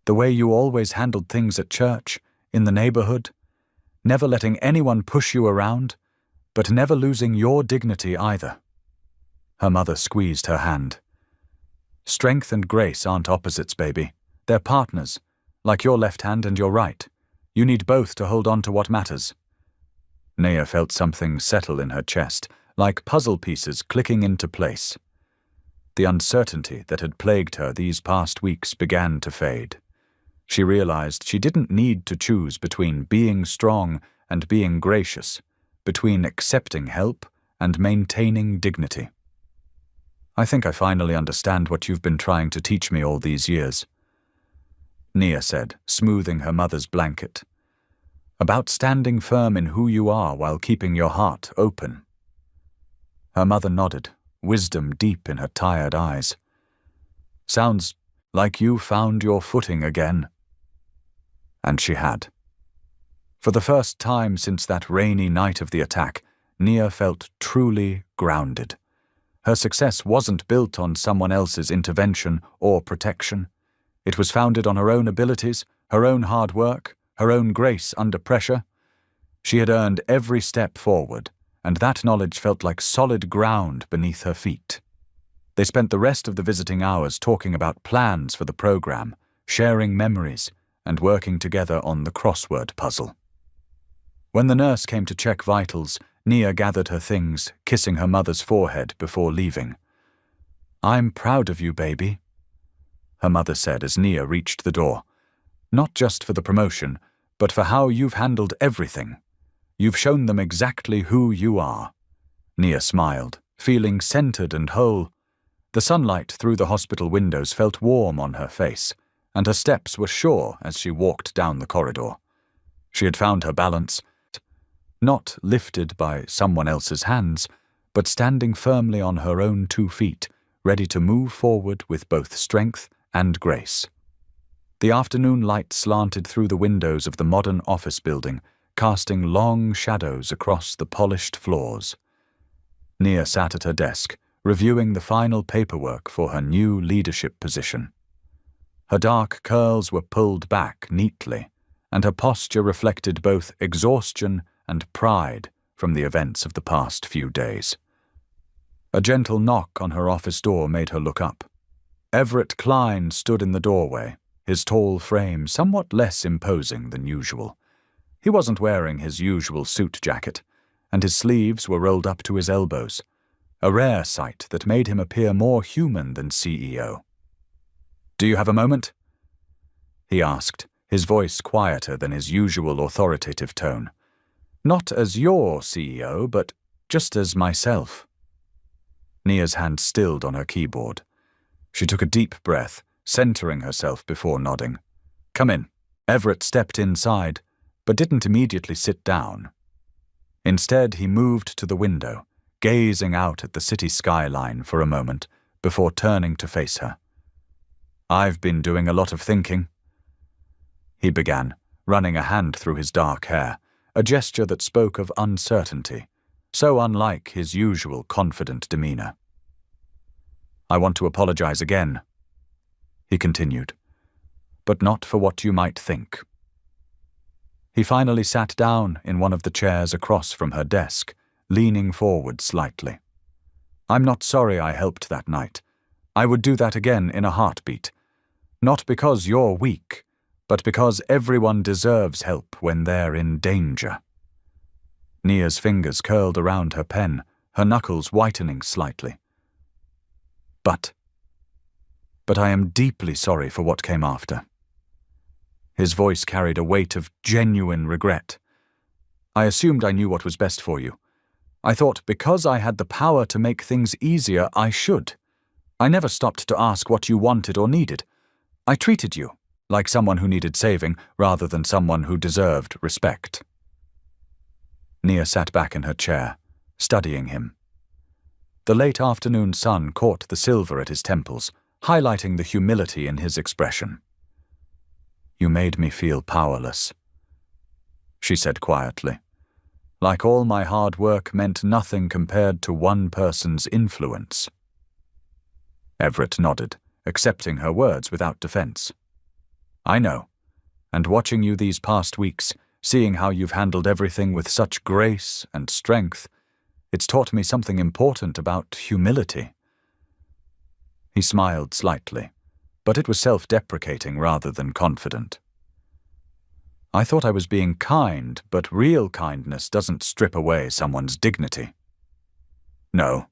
"The way you always handled things at church, in the neighborhood, never letting anyone push you around, but never losing your dignity either." Her mother squeezed her hand. "Strength and grace aren't opposites, baby. They're partners, like your left hand and your right. You need both to hold on to what matters." Nia felt something settle in her chest, like puzzle pieces clicking into place. The uncertainty that had plagued her these past weeks began to fade. She realized she didn't need to choose between being strong and being gracious, between accepting help and maintaining dignity. "I think I finally understand what you've been trying to teach me all these years," Nia said, smoothing her mother's blanket. "About standing firm in who you are while keeping your heart open." Her mother nodded, wisdom deep in her tired eyes. "Sounds like you found your footing again." And she had. For the first time since that rainy night of the attack, Nia felt truly grounded. Her success wasn't built on someone else's intervention or protection. It was founded on her own abilities, her own hard work, her own grace under pressure. She had earned every step forward, and that knowledge felt like solid ground beneath her feet. They spent the rest of the visiting hours talking about plans for the program, sharing memories, and working together on the crossword puzzle. When the nurse came to check vitals, Nia gathered her things, kissing her mother's forehead before leaving. "I'm proud of you, baby," her mother said as Nia reached the door. "Not just for the promotion, but for how you've handled everything. You've shown them exactly who you are." Nia smiled, feeling centered and whole. The sunlight through the hospital windows felt warm on her face, and her steps were sure as she walked down the corridor. She had found her balance, not lifted by someone else's hands, but standing firmly on her own 2 feet, ready to move forward with both strength and grace. The afternoon light slanted through the windows of the modern office building, casting long shadows across the polished floors. Nia sat at her desk, reviewing the final paperwork for her new leadership position. Her dark curls were pulled back neatly, and her posture reflected both exhaustion and pride from the events of the past few days. A gentle knock on her office door made her look up. Everett Klein stood in the doorway, his tall frame somewhat less imposing than usual. He wasn't wearing his usual suit jacket, and his sleeves were rolled up to his elbows, a rare sight that made him appear more human than CEO. "Do you have a moment?" he asked, his voice quieter than his usual authoritative tone. "Not as your CEO, but just as myself." Nia's hand stilled on her keyboard. She took a deep breath, centering herself before nodding. "Come in." Everett stepped inside, but didn't immediately sit down. Instead, he moved to the window, gazing out at the city skyline for a moment before turning to face her. "I've been doing a lot of thinking," he began, running a hand through his dark hair, a gesture that spoke of uncertainty, so unlike his usual confident demeanor. "I want to apologize again," he continued, "but not for what you might think." He finally sat down in one of the chairs across from her desk, leaning forward slightly. "I'm not sorry I helped that night. I would do that again in a heartbeat. Not because you're weak, but because everyone deserves help when they're in danger." Nia's fingers curled around her pen, her knuckles whitening slightly. But I am deeply sorry for what came after." His voice carried a weight of genuine regret. "I assumed I knew what was best for you. I thought because I had the power to make things easier, I should. I never stopped to ask what you wanted or needed. I treated you like someone who needed saving rather than someone who deserved respect." Nia sat back in her chair, studying him. The late afternoon sun caught the silver at his temples, highlighting the humility in his expression. "You made me feel powerless," she said quietly, like all my hard work meant nothing compared to one person's influence. Everett nodded, accepting her words without defense. I know, and watching you these past weeks, seeing how you've handled everything with such grace and strength, it's taught me something important about humility. He smiled slightly, but it was self-deprecating rather than confident. I thought I was being kind, but real kindness doesn't strip away someone's dignity. No,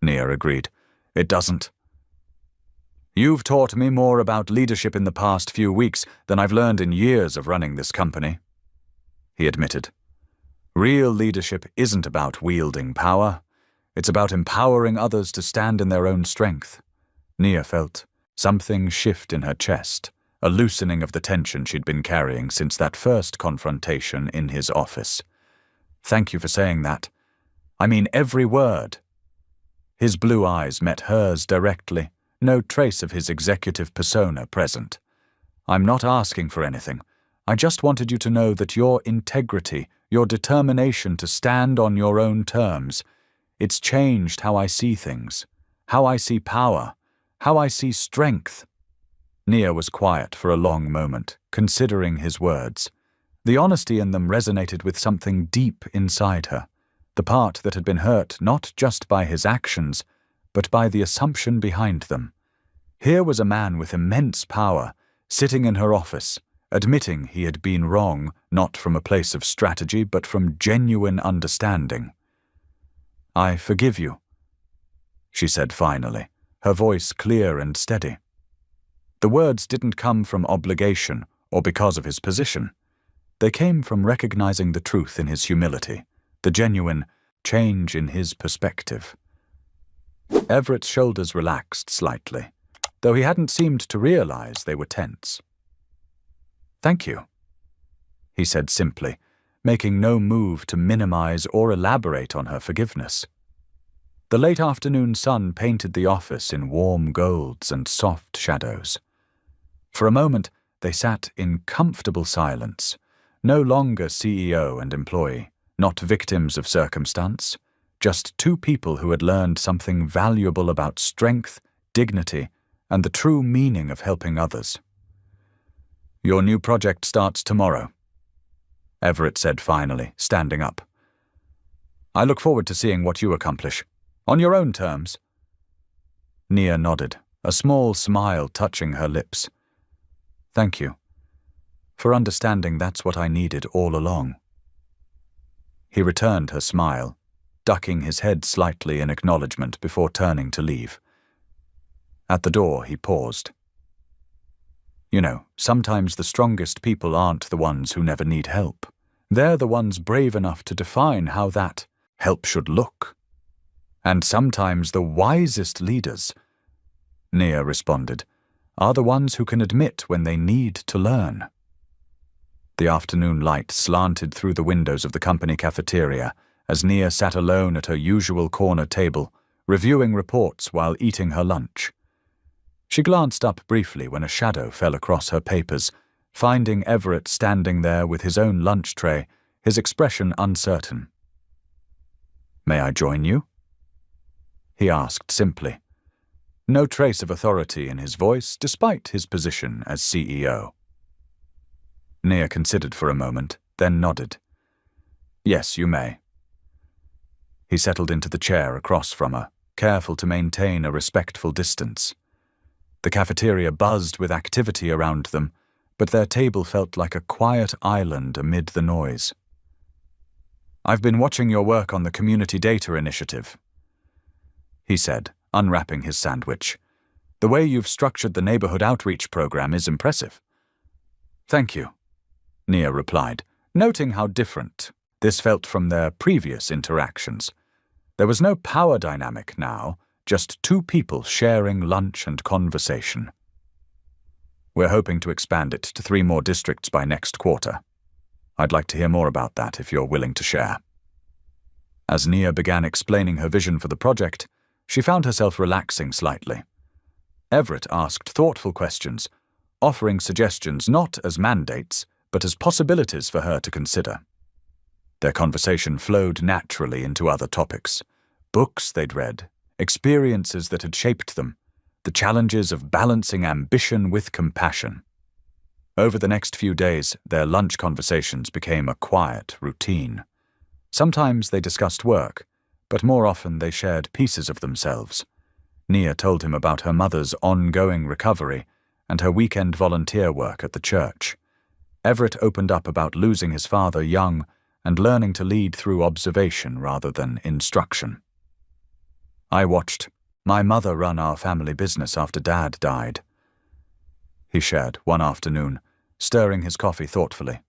Nia agreed. It doesn't. You've taught me more about leadership in the past few weeks than I've learned in years of running this company, he admitted. Real leadership isn't about wielding power. It's about empowering others to stand in their own strength. Nia felt something shift in her chest, a loosening of the tension she'd been carrying since that first confrontation in his office. Thank you for saying that. I mean every word. His blue eyes met hers directly, no trace of his executive persona present. I'm not asking for anything. I just wanted you to know that your integrity, your determination to stand on your own terms, it's changed how I see things, how I see power, how I see strength. Nia was quiet for a long moment, considering his words. The honesty in them resonated with something deep inside her, the part that had been hurt not just by his actions, but by the assumption behind them. Here was a man with immense power, sitting in her office, admitting he had been wrong, not from a place of strategy, but from genuine understanding. I forgive you, she said finally, her voice clear and steady. The words didn't come from obligation or because of his position. They came from recognizing the truth in his humility, the genuine change in his perspective. Everett's shoulders relaxed slightly, though he hadn't seemed to realize they were tense. Thank you, he said simply, making no move to minimize or elaborate on her forgiveness. The late afternoon sun painted the office in warm golds and soft shadows. For a moment, they sat in comfortable silence, no longer CEO and employee, not victims of circumstance, just two people who had learned something valuable about strength, dignity, and the true meaning of helping others. Your new project starts tomorrow, Everett said finally, standing up. I look forward to seeing what you accomplish, on your own terms. Nia nodded, a small smile touching her lips. Thank you. For understanding that's what I needed all along. He returned her smile, ducking his head slightly in acknowledgement before turning to leave. At the door, he paused. You know, sometimes the strongest people aren't the ones who never need help. They're the ones brave enough to define how that help should look. And sometimes the wisest leaders, Nia responded, are the ones who can admit when they need to learn. The afternoon light slanted through the windows of the company cafeteria as Nia sat alone at her usual corner table, reviewing reports while eating her lunch. She glanced up briefly when a shadow fell across her papers, finding Everett standing there with his own lunch tray, his expression uncertain. May I join you? He asked simply. No trace of authority in his voice, despite his position as CEO. Nia considered for a moment, then nodded. Yes, you may. He settled into the chair across from her, careful to maintain a respectful distance. The cafeteria buzzed with activity around them, but their table felt like a quiet island amid the noise. I've been watching your work on the Community Data Initiative, he said, unwrapping his sandwich. The way you've structured the neighborhood outreach program is impressive. Thank you, Nia replied, noting how different this felt from their previous interactions. There was no power dynamic now, just two people sharing lunch and conversation. We're hoping to expand it to 3 more districts by next quarter. I'd like to hear more about that if you're willing to share. As Nia began explaining her vision for the project, she found herself relaxing slightly. Everett asked thoughtful questions, offering suggestions not as mandates, but as possibilities for her to consider. Their conversation flowed naturally into other topics. Books they'd read, experiences that had shaped them, the challenges of balancing ambition with compassion. Over the next few days, their lunch conversations became a quiet routine. Sometimes they discussed work, but more often they shared pieces of themselves. Nia told him about her mother's ongoing recovery and her weekend volunteer work at the church. Everett opened up about losing his father young and learning to lead through observation rather than instruction. I watched my mother run our family business after Dad died, he shared one afternoon, stirring his coffee thoughtfully.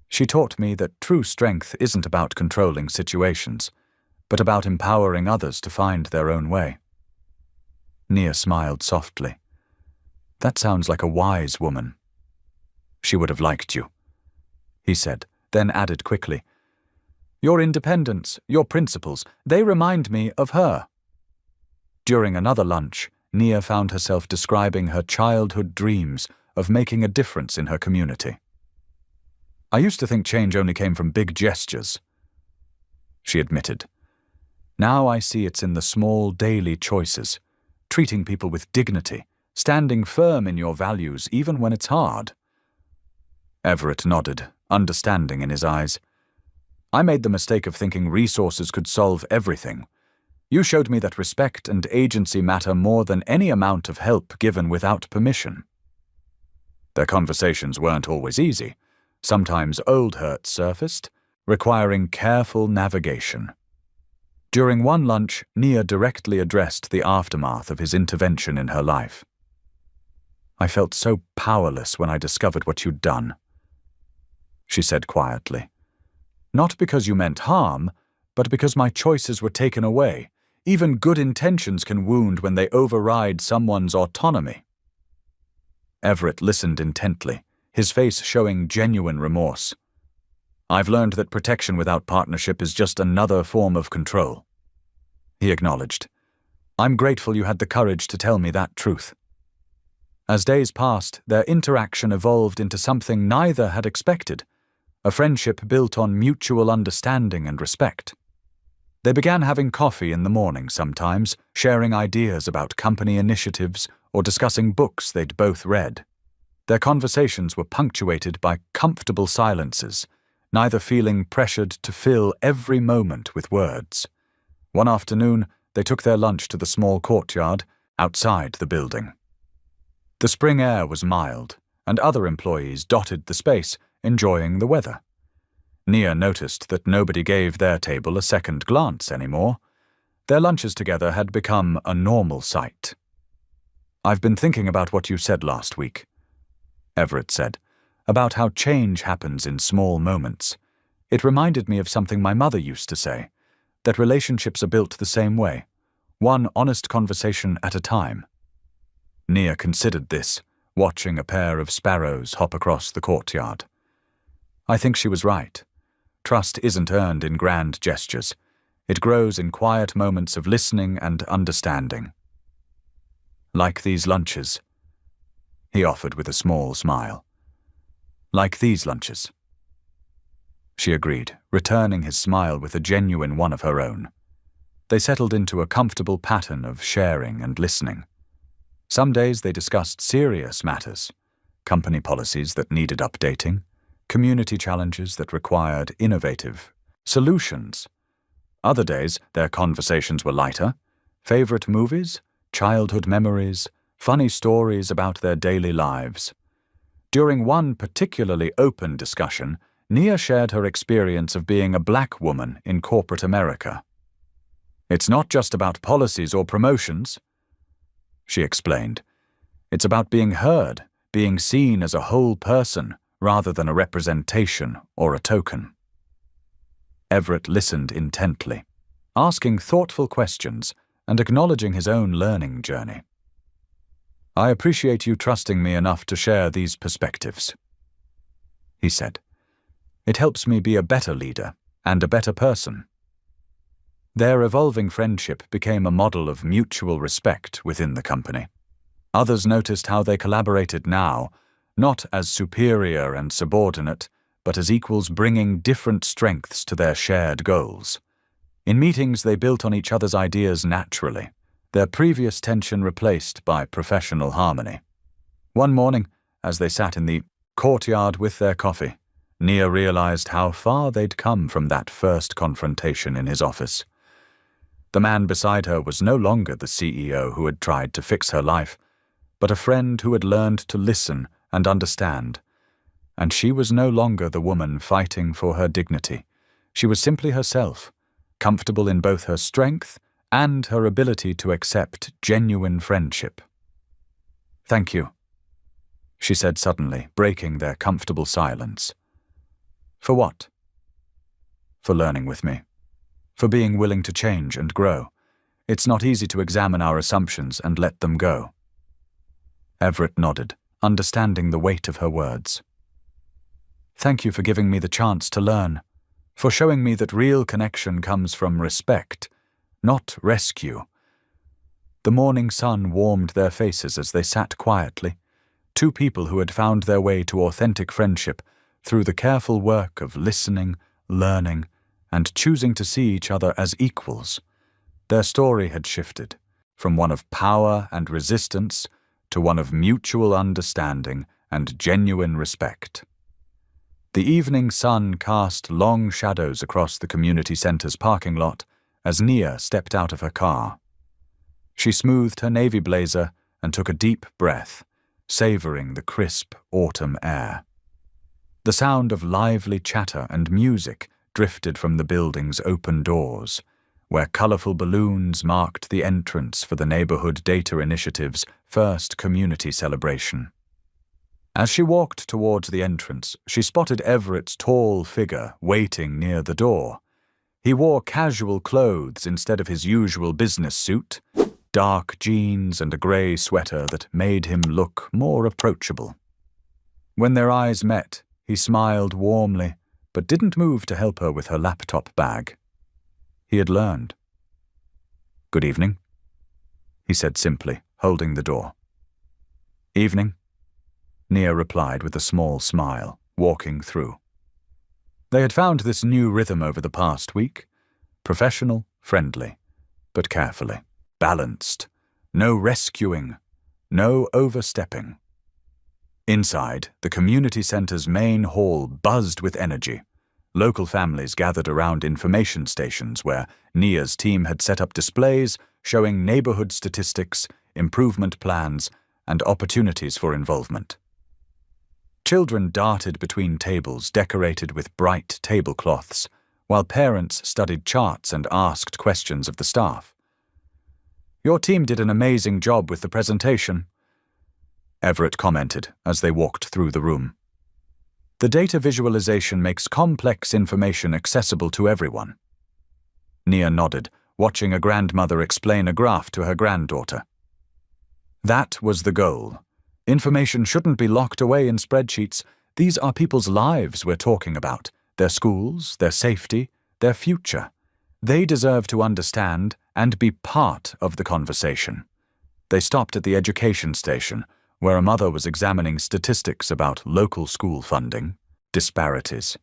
She taught me that true strength isn't about controlling situations, but about empowering others to find their own way. Nia smiled softly. That sounds like a wise woman. She would have liked you, he said, then added quickly. Your independence, your principles, they remind me of her. During another lunch, Nia found herself describing her childhood dreams of making a difference in her community. I used to think change only came from big gestures, she admitted. Now I see it's in the small daily choices, treating people with dignity, standing firm in your values even when it's hard. Everett nodded, understanding in his eyes. I made the mistake of thinking resources could solve everything. You showed me that respect and agency matter more than any amount of help given without permission. Their conversations weren't always easy. Sometimes old hurts surfaced, requiring careful navigation. During one lunch, Nia directly addressed the aftermath of his intervention in her life. I felt so powerless when I discovered what you'd done, she said quietly. Not because you meant harm, but because my choices were taken away. Even good intentions can wound when they override someone's autonomy. Everett listened intently, his face showing genuine remorse. I've learned that protection without partnership is just another form of control, he acknowledged. I'm grateful you had the courage to tell me that truth. As days passed, their interaction evolved into something neither had expected, a friendship built on mutual understanding and respect. They began having coffee in the morning sometimes, sharing ideas about company initiatives or discussing books they'd both read. Their conversations were punctuated by comfortable silences, neither feeling pressured to fill every moment with words. One afternoon, they took their lunch to the small courtyard outside the building. The spring air was mild, and other employees dotted the space, enjoying the weather. Nia noticed that nobody gave their table a second glance anymore. Their lunches together had become a normal sight. I've been thinking about what you said last week, Everett said, about how change happens in small moments. It reminded me of something my mother used to say, that relationships are built the same way, one honest conversation at a time. Nia considered this, watching a pair of sparrows hop across the courtyard. I think she was right. Trust isn't earned in grand gestures. It grows in quiet moments of listening and understanding. Like these lunches, he offered with a small smile. Like these lunches. She agreed, returning his smile with a genuine one of her own. They settled into a comfortable pattern of sharing and listening. Some days they discussed serious matters, company policies that needed updating, community challenges that required innovative solutions. Other days, their conversations were lighter, favorite movies, childhood memories, funny stories about their daily lives. During one particularly open discussion, Nia shared her experience of being a black woman in corporate America. It's not just about policies or promotions, she explained. It's about being heard, being seen as a whole person, rather than a representation or a token. Everett listened intently, asking thoughtful questions and acknowledging his own learning journey. I appreciate you trusting me enough to share these perspectives, he said. It helps me be a better leader and a better person. Their evolving friendship became a model of mutual respect within the company. Others noticed how they collaborated now, not as superior and subordinate, but as equals bringing different strengths to their shared goals. In meetings, they built on each other's ideas naturally, their previous tension replaced by professional harmony. One morning, as they sat in the courtyard with their coffee, Nia realized how far they'd come from that first confrontation in his office. The man beside her was no longer the CEO who had tried to fix her life, but a friend who had learned to listen and understand. And she was no longer the woman fighting for her dignity. She was simply herself, comfortable in both her strength and her ability to accept genuine friendship. "Thank you," she said suddenly, breaking their comfortable silence. "For what?" "For learning with me. For being willing to change and grow. It's not easy to examine our assumptions and let them go." Everett nodded, understanding the weight of her words. "Thank you for giving me the chance to learn, for showing me that real connection comes from respect, not rescue." The morning sun warmed their faces as they sat quietly, two people who had found their way to authentic friendship through the careful work of listening, learning, and choosing to see each other as equals. Their story had shifted from one of power and resistance to one of mutual understanding and genuine respect. The evening sun cast long shadows across the community center's parking lot as Nia stepped out of her car. She smoothed her navy blazer and took a deep breath, savoring the crisp autumn air. The sound of lively chatter and music drifted from the building's open doors, where colorful balloons marked the entrance for the Neighborhood Data Initiative's first community celebration. As she walked towards the entrance, she spotted Everett's tall figure waiting near the door. He wore casual clothes instead of his usual business suit, dark jeans and a gray sweater that made him look more approachable. When their eyes met, he smiled warmly, but didn't move to help her with her laptop bag. He had learned. "Good evening," he said simply, holding the door. "Evening," Nia replied with a small smile, walking through. They had found this new rhythm over the past week, professional, friendly, but carefully, balanced, no rescuing, no overstepping. Inside, the community center's main hall buzzed with energy. Local families gathered around information stations where Nia's team had set up displays showing neighborhood statistics, improvement plans, and opportunities for involvement. Children darted between tables decorated with bright tablecloths, while parents studied charts and asked questions of the staff. "Your team did an amazing job with the presentation," Everett commented as they walked through the room. "The data visualization makes complex information accessible to everyone." Nia nodded, watching a grandmother explain a graph to her granddaughter. That was the goal. Information shouldn't be locked away in spreadsheets. These are people's lives we're talking about, their schools, their safety, their future. They deserve to understand and be part of the conversation. They stopped at the education station, where a mother was examining statistics about local school funding, disparities.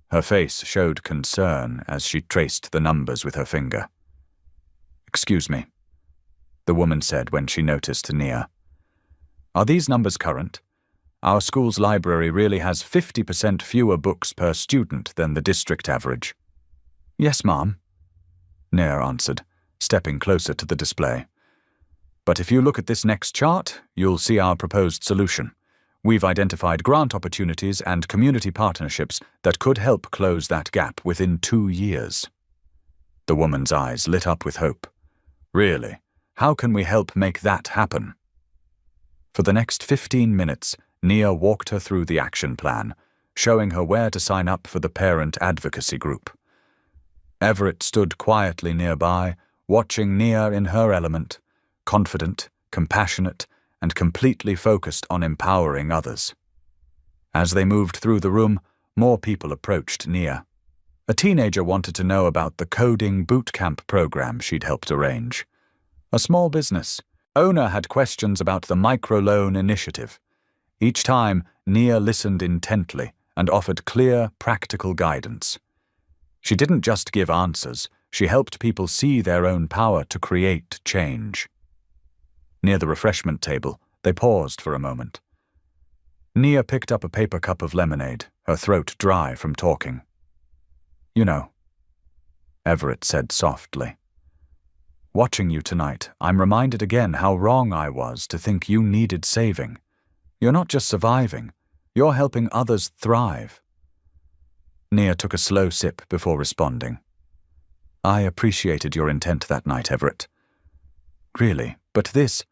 Her face showed concern as she traced the numbers with her finger. "Excuse me," the woman said when she noticed Nia. "Are these numbers current? Our school's library really has 50% fewer books per student than the district average." "Yes, ma'am," Nia answered, stepping closer to the display. "But if you look at this next chart, you'll see our proposed solution. We've identified grant opportunities and community partnerships that could help close that gap within 2 years." The woman's eyes lit up with hope. "Really? How can we help make that happen?" For the next 15 minutes, Nia walked her through the action plan, showing her where to sign up for the parent advocacy group. Everett stood quietly nearby, watching Nia in her element, confident, compassionate, and completely focused on empowering others. As they moved through the room, more people approached Nia. A teenager wanted to know about the coding bootcamp program she'd helped arrange. A small business owner had questions about the microloan initiative. Each time, Nia listened intently and offered clear, practical guidance. She didn't just give answers, she helped people see their own power to create change. Near the refreshment table, they paused for a moment. Nia picked up a paper cup of lemonade, her throat dry from talking. "You know," Everett said softly, "watching you tonight, I'm reminded again how wrong I was to think you needed saving. You're not just surviving, you're helping others thrive." Nia took a slow sip before responding. "I appreciated your intent that night, Everett. Really, but this—"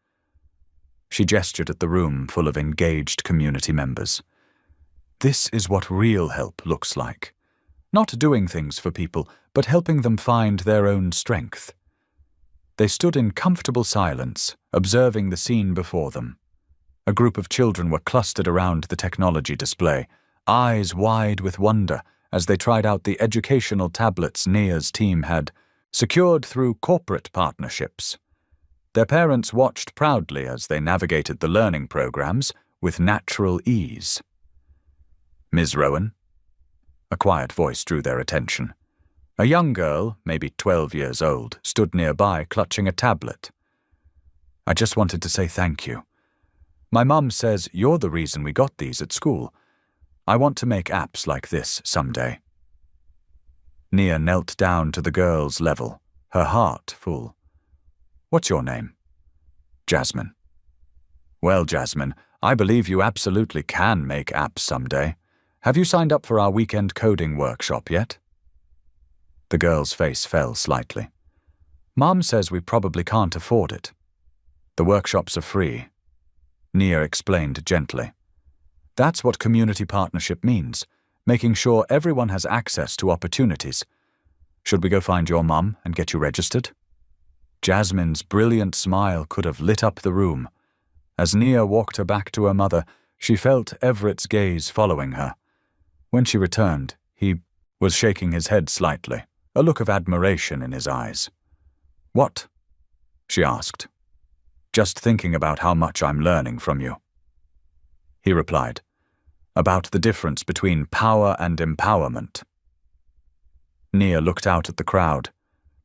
She gestured at the room full of engaged community members. "This is what real help looks like. Not doing things for people, but helping them find their own strength." They stood in comfortable silence, observing the scene before them. A group of children were clustered around the technology display, eyes wide with wonder as they tried out the educational tablets Nia's team had secured through corporate partnerships. Their parents watched proudly as they navigated the learning programs with natural ease. "Ms. Rowan?" A quiet voice drew their attention. A young girl, maybe 12 years old, stood nearby clutching a tablet. "I just wanted to say thank you. My mum says you're the reason we got these at school. I want to make apps like this someday." Nia knelt down to the girl's level, her heart full. "What's your name?" "Jasmine." "Well, Jasmine, I believe you absolutely can make apps someday. Have you signed up for our weekend coding workshop yet?" The girl's face fell slightly. "Mom says we probably can't afford it. The workshops are free," Nia explained gently. "That's what community partnership means, making sure everyone has access to opportunities. Should we go find your mom and get you registered?" Jasmine's brilliant smile could have lit up the room. As Nia walked her back to her mother, she felt Everett's gaze following her. When she returned, he was shaking his head slightly, a look of admiration in his eyes. "What?" she asked. "Just thinking about how much I'm learning from you," he replied, "about the difference between power and empowerment." Nia looked out at the crowd.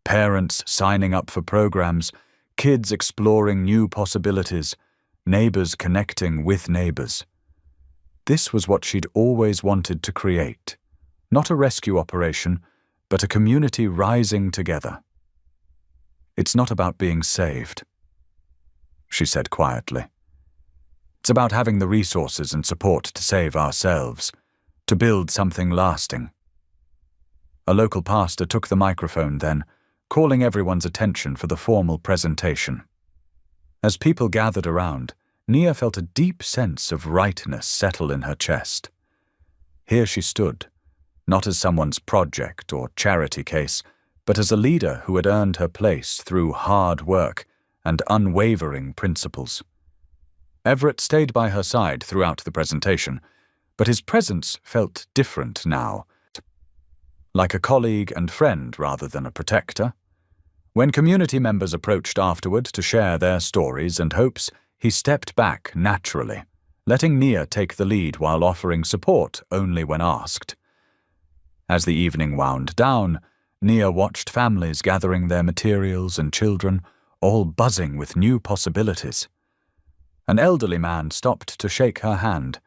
Parents signing up for programs, kids exploring new possibilities, neighbors connecting with neighbors. This was what she'd always wanted to create. Not a rescue operation, but a community rising together. "It's not about being saved," she said quietly. "It's about having the resources and support to save ourselves, to build something lasting." A local pastor took the microphone then, calling everyone's attention for the formal presentation. As people gathered around, Nia felt a deep sense of rightness settle in her chest. Here she stood, not as someone's project or charity case, but as a leader who had earned her place through hard work and unwavering principles. Everett stayed by her side throughout the presentation, but his presence felt different now, like a colleague and friend rather than a protector. When community members approached afterward to share their stories and hopes, he stepped back naturally, letting Nia take the lead while offering support only when asked. As the evening wound down, Nia watched families gathering their materials and children, all buzzing with new possibilities. An elderly man stopped to shake her hand,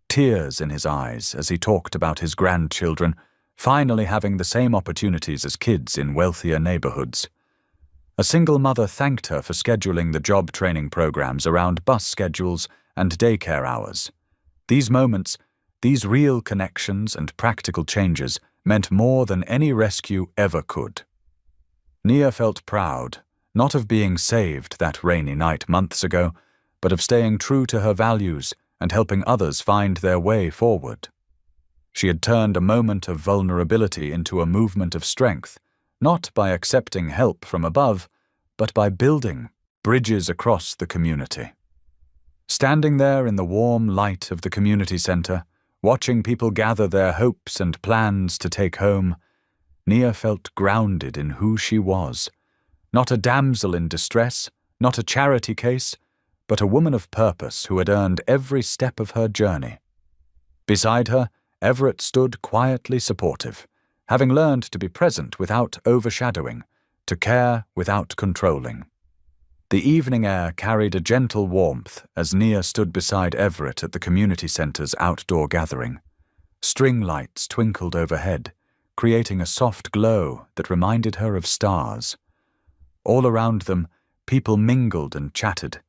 tears in his eyes as he talked about his grandchildren finally having the same opportunities as kids in wealthier neighborhoods. A single mother thanked her for scheduling the job training programs around bus schedules and daycare hours. These moments, these real connections and practical changes meant more than any rescue ever could. Nia felt proud, not of being saved that rainy night months ago, but of staying true to her values and helping others find their way forward. She had turned a moment of vulnerability into a movement of strength, not by accepting help from above, but by building bridges across the community. Standing there in the warm light of the community center, watching people gather their hopes and plans to take home, Nia felt grounded in who she was. Not a damsel in distress, not a charity case, but a woman of purpose who had earned every step of her journey. Beside her, Everett stood quietly supportive, having learned to be present without overshadowing, to care without controlling. The evening air carried a gentle warmth as Nia stood beside Everett at the community center's outdoor gathering. String lights twinkled overhead, creating a soft glow that reminded her of stars. All around them, people mingled and chatted,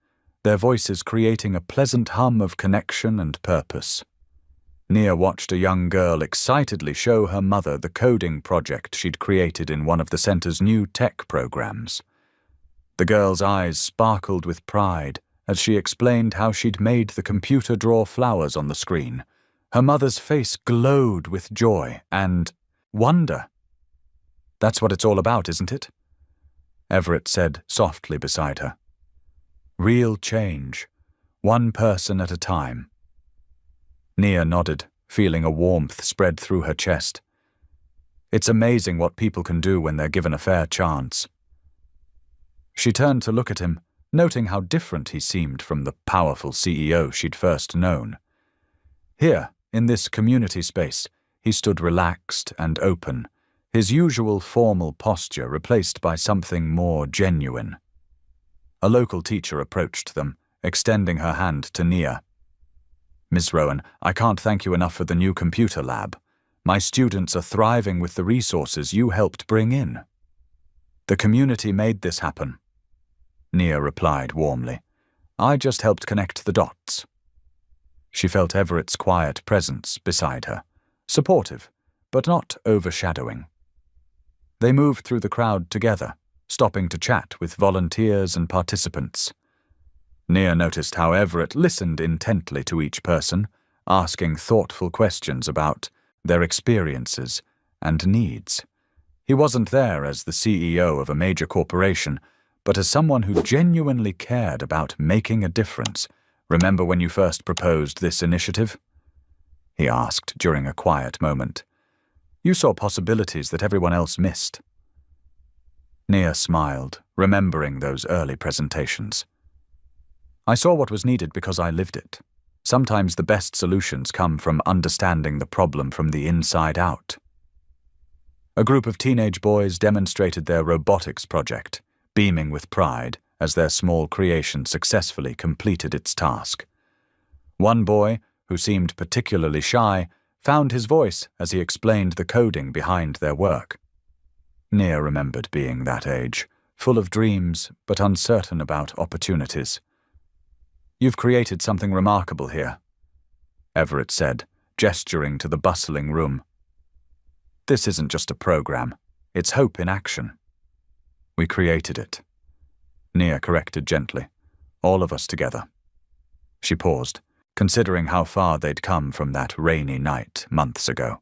their voices creating a pleasant hum of connection and purpose. Nia watched a young girl excitedly show her mother the coding project she'd created in one of the center's new tech programs. The girl's eyes sparkled with pride as she explained how she'd made the computer draw flowers on the screen. Her mother's face glowed with joy and wonder. "That's what it's all about, isn't it?" Everett said softly beside her. "Real change, one person at a time." Nia nodded, feeling a warmth spread through her chest. It's amazing what people can do when they're given a fair chance. She turned to look at him, noting how different he seemed from the powerful CEO she'd first known. Here, in this community space, he stood relaxed and open, his usual formal posture replaced by something more genuine. A local teacher approached them, extending her hand to Nia. "Miss Rowan, I can't thank you enough for the new computer lab. My students are thriving with the resources you helped bring in." "The community made this happen," Nia replied warmly. "I just helped connect the dots." She felt Everett's quiet presence beside her, supportive, but not overshadowing. They moved through the crowd together, stopping to chat with volunteers and participants. Nia noticed how Everett listened intently to each person, asking thoughtful questions about their experiences and needs. He wasn't there as the CEO of a major corporation, but as someone who genuinely cared about making a difference. "Remember when you first proposed this initiative?" he asked during a quiet moment. "You saw possibilities that everyone else missed." Nia smiled, remembering those early presentations. "I saw what was needed because I lived it. Sometimes the best solutions come from understanding the problem from the inside out." A group of teenage boys demonstrated their robotics project, beaming with pride as their small creation successfully completed its task. One boy, who seemed particularly shy, found his voice as he explained the coding behind their work. Nia remembered being that age, full of dreams but uncertain about opportunities. "You've created something remarkable here," Everett said, gesturing to the bustling room. "This isn't just a program, it's hope in action." "We created it," Nia corrected gently. "All of us together." She paused, considering how far they'd come from that rainy night months ago.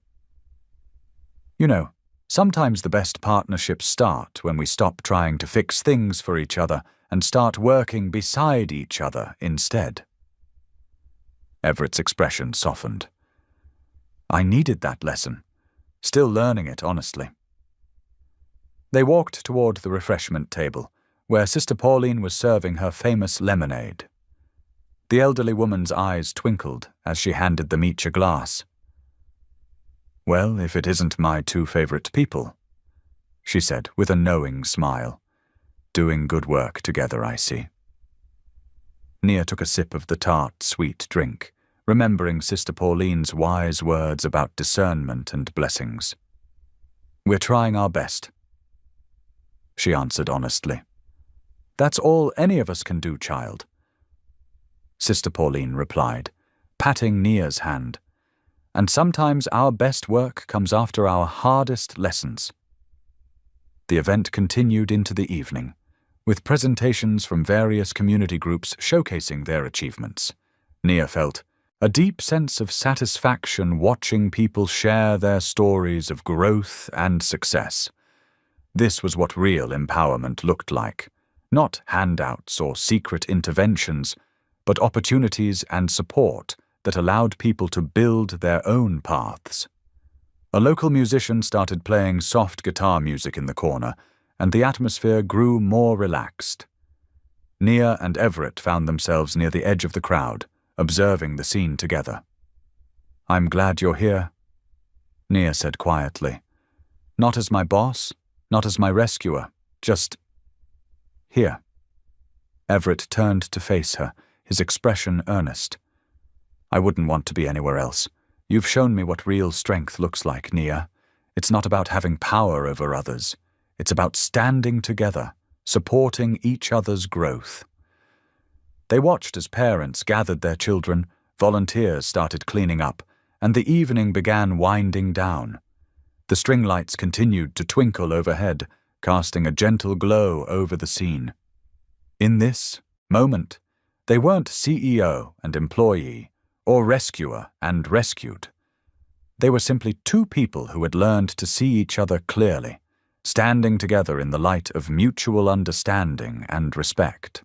"You know, sometimes the best partnerships start when we stop trying to fix things for each other and start working beside each other instead." Everett's expression softened. "I needed that lesson. Still learning it, honestly." They walked toward the refreshment table, where Sister Pauline was serving her famous lemonade. The elderly woman's eyes twinkled as she handed them each a glass. "Well, if it isn't my two favorite people," she said with a knowing smile. "Doing good work together, I see." Nia took a sip of the tart, sweet drink, remembering Sister Pauline's wise words about discernment and blessings. "We're trying our best," she answered honestly. "That's all any of us can do, child," Sister Pauline replied, patting Nia's hand. "And sometimes our best work comes after our hardest lessons." The event continued into the evening, with presentations from various community groups showcasing their achievements. Nia felt a deep sense of satisfaction watching people share their stories of growth and success. This was what real empowerment looked like, not handouts or secret interventions, but opportunities and support that allowed people to build their own paths. A local musician started playing soft guitar music in the corner, and the atmosphere grew more relaxed. Nia and Everett found themselves near the edge of the crowd, observing the scene together. "I'm glad you're here," Nia said quietly. Not as my boss, not as my rescuer, just here. Everett turned to face her, his expression earnest. I wouldn't want to be anywhere else. You've shown me what real strength looks like, Nia. It's not about having power over others. It's about standing together, supporting each other's growth. They watched as parents gathered their children, volunteers started cleaning up, and the evening began winding down. The string lights continued to twinkle overhead, casting a gentle glow over the scene. In this moment, they weren't CEO and employee, or rescuer and rescued. They were simply two people who had learned to see each other clearly, standing together in the light of mutual understanding and respect.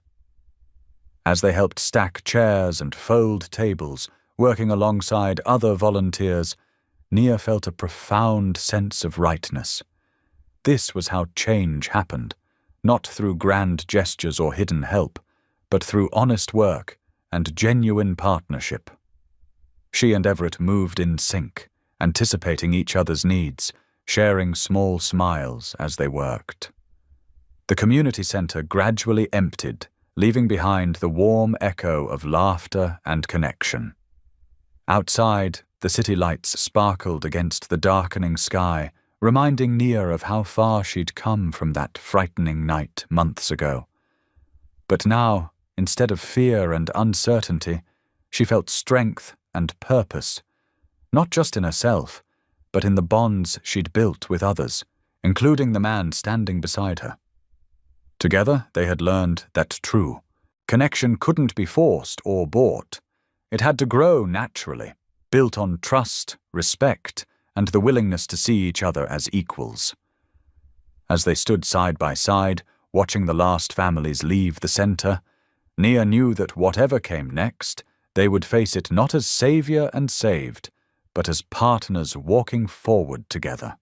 As they helped stack chairs and fold tables, working alongside other volunteers, Nia felt a profound sense of rightness. This was how change happened, not through grand gestures or hidden help, but through honest work and genuine partnership. She and Everett moved in sync, anticipating each other's needs, sharing small smiles as they worked. The community center gradually emptied, leaving behind the warm echo of laughter and connection. Outside, the city lights sparkled against the darkening sky, reminding Nia of how far she'd come from that frightening night months ago. But now, instead of fear and uncertainty, she felt strength and purpose, not just in herself, but in the bonds she'd built with others, including the man standing beside her. Together, they had learned that true connection couldn't be forced or bought. It had to grow naturally, built on trust, respect, and the willingness to see each other as equals. As they stood side by side, watching the last families leave the center, Nia knew that whatever came next, they would face it not as savior and saved, but as partners walking forward together.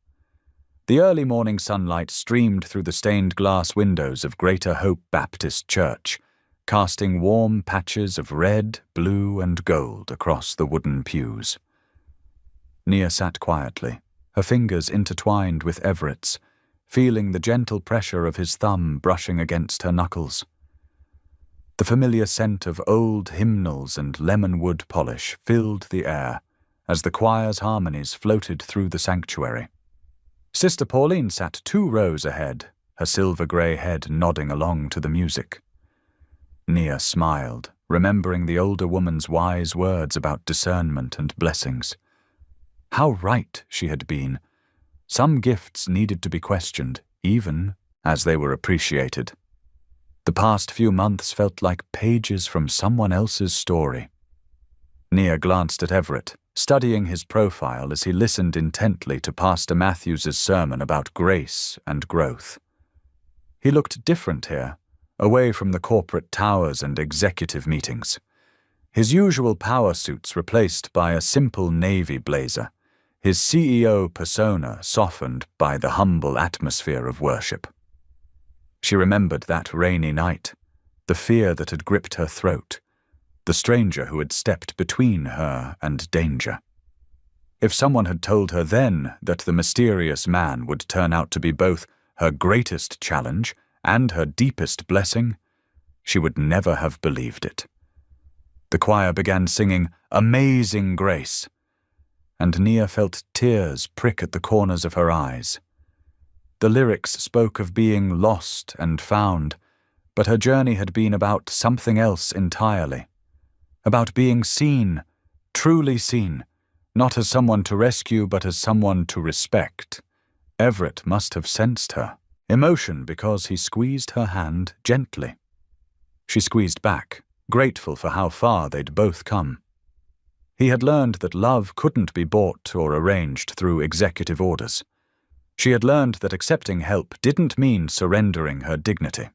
The early morning sunlight streamed through the stained glass windows of Greater Hope Baptist Church, casting warm patches of red, blue, and gold across the wooden pews. Nia sat quietly, her fingers intertwined with Everett's, feeling the gentle pressure of his thumb brushing against her knuckles. The familiar scent of old hymnals and lemon wood polish filled the air as the choir's harmonies floated through the sanctuary. Sister Pauline sat 2 rows ahead, her silver-grey head nodding along to the music. Nia smiled, remembering the older woman's wise words about discernment and blessings. How right she had been. Some gifts needed to be questioned, even as they were appreciated. The past few months felt like pages from someone else's story. Nia glanced at Everett, studying his profile as he listened intently to Pastor Matthews's sermon about grace and growth. He looked different here, away from the corporate towers and executive meetings. His usual power suits replaced by a simple navy blazer, his CEO persona softened by the humble atmosphere of worship. She remembered that rainy night, the fear that had gripped her throat, the stranger who had stepped between her and danger. If someone had told her then that the mysterious man would turn out to be both her greatest challenge and her deepest blessing, she would never have believed it. The choir began singing "Amazing Grace," and Nia felt tears prick at the corners of her eyes. The lyrics spoke of being lost and found, but her journey had been about something else entirely. About being seen, truly seen, not as someone to rescue but as someone to respect. Everett must have sensed her emotion because he squeezed her hand gently. She squeezed back, grateful for how far they'd both come. He had learned that love couldn't be bought or arranged through executive orders. She had learned that accepting help didn't mean surrendering her dignity.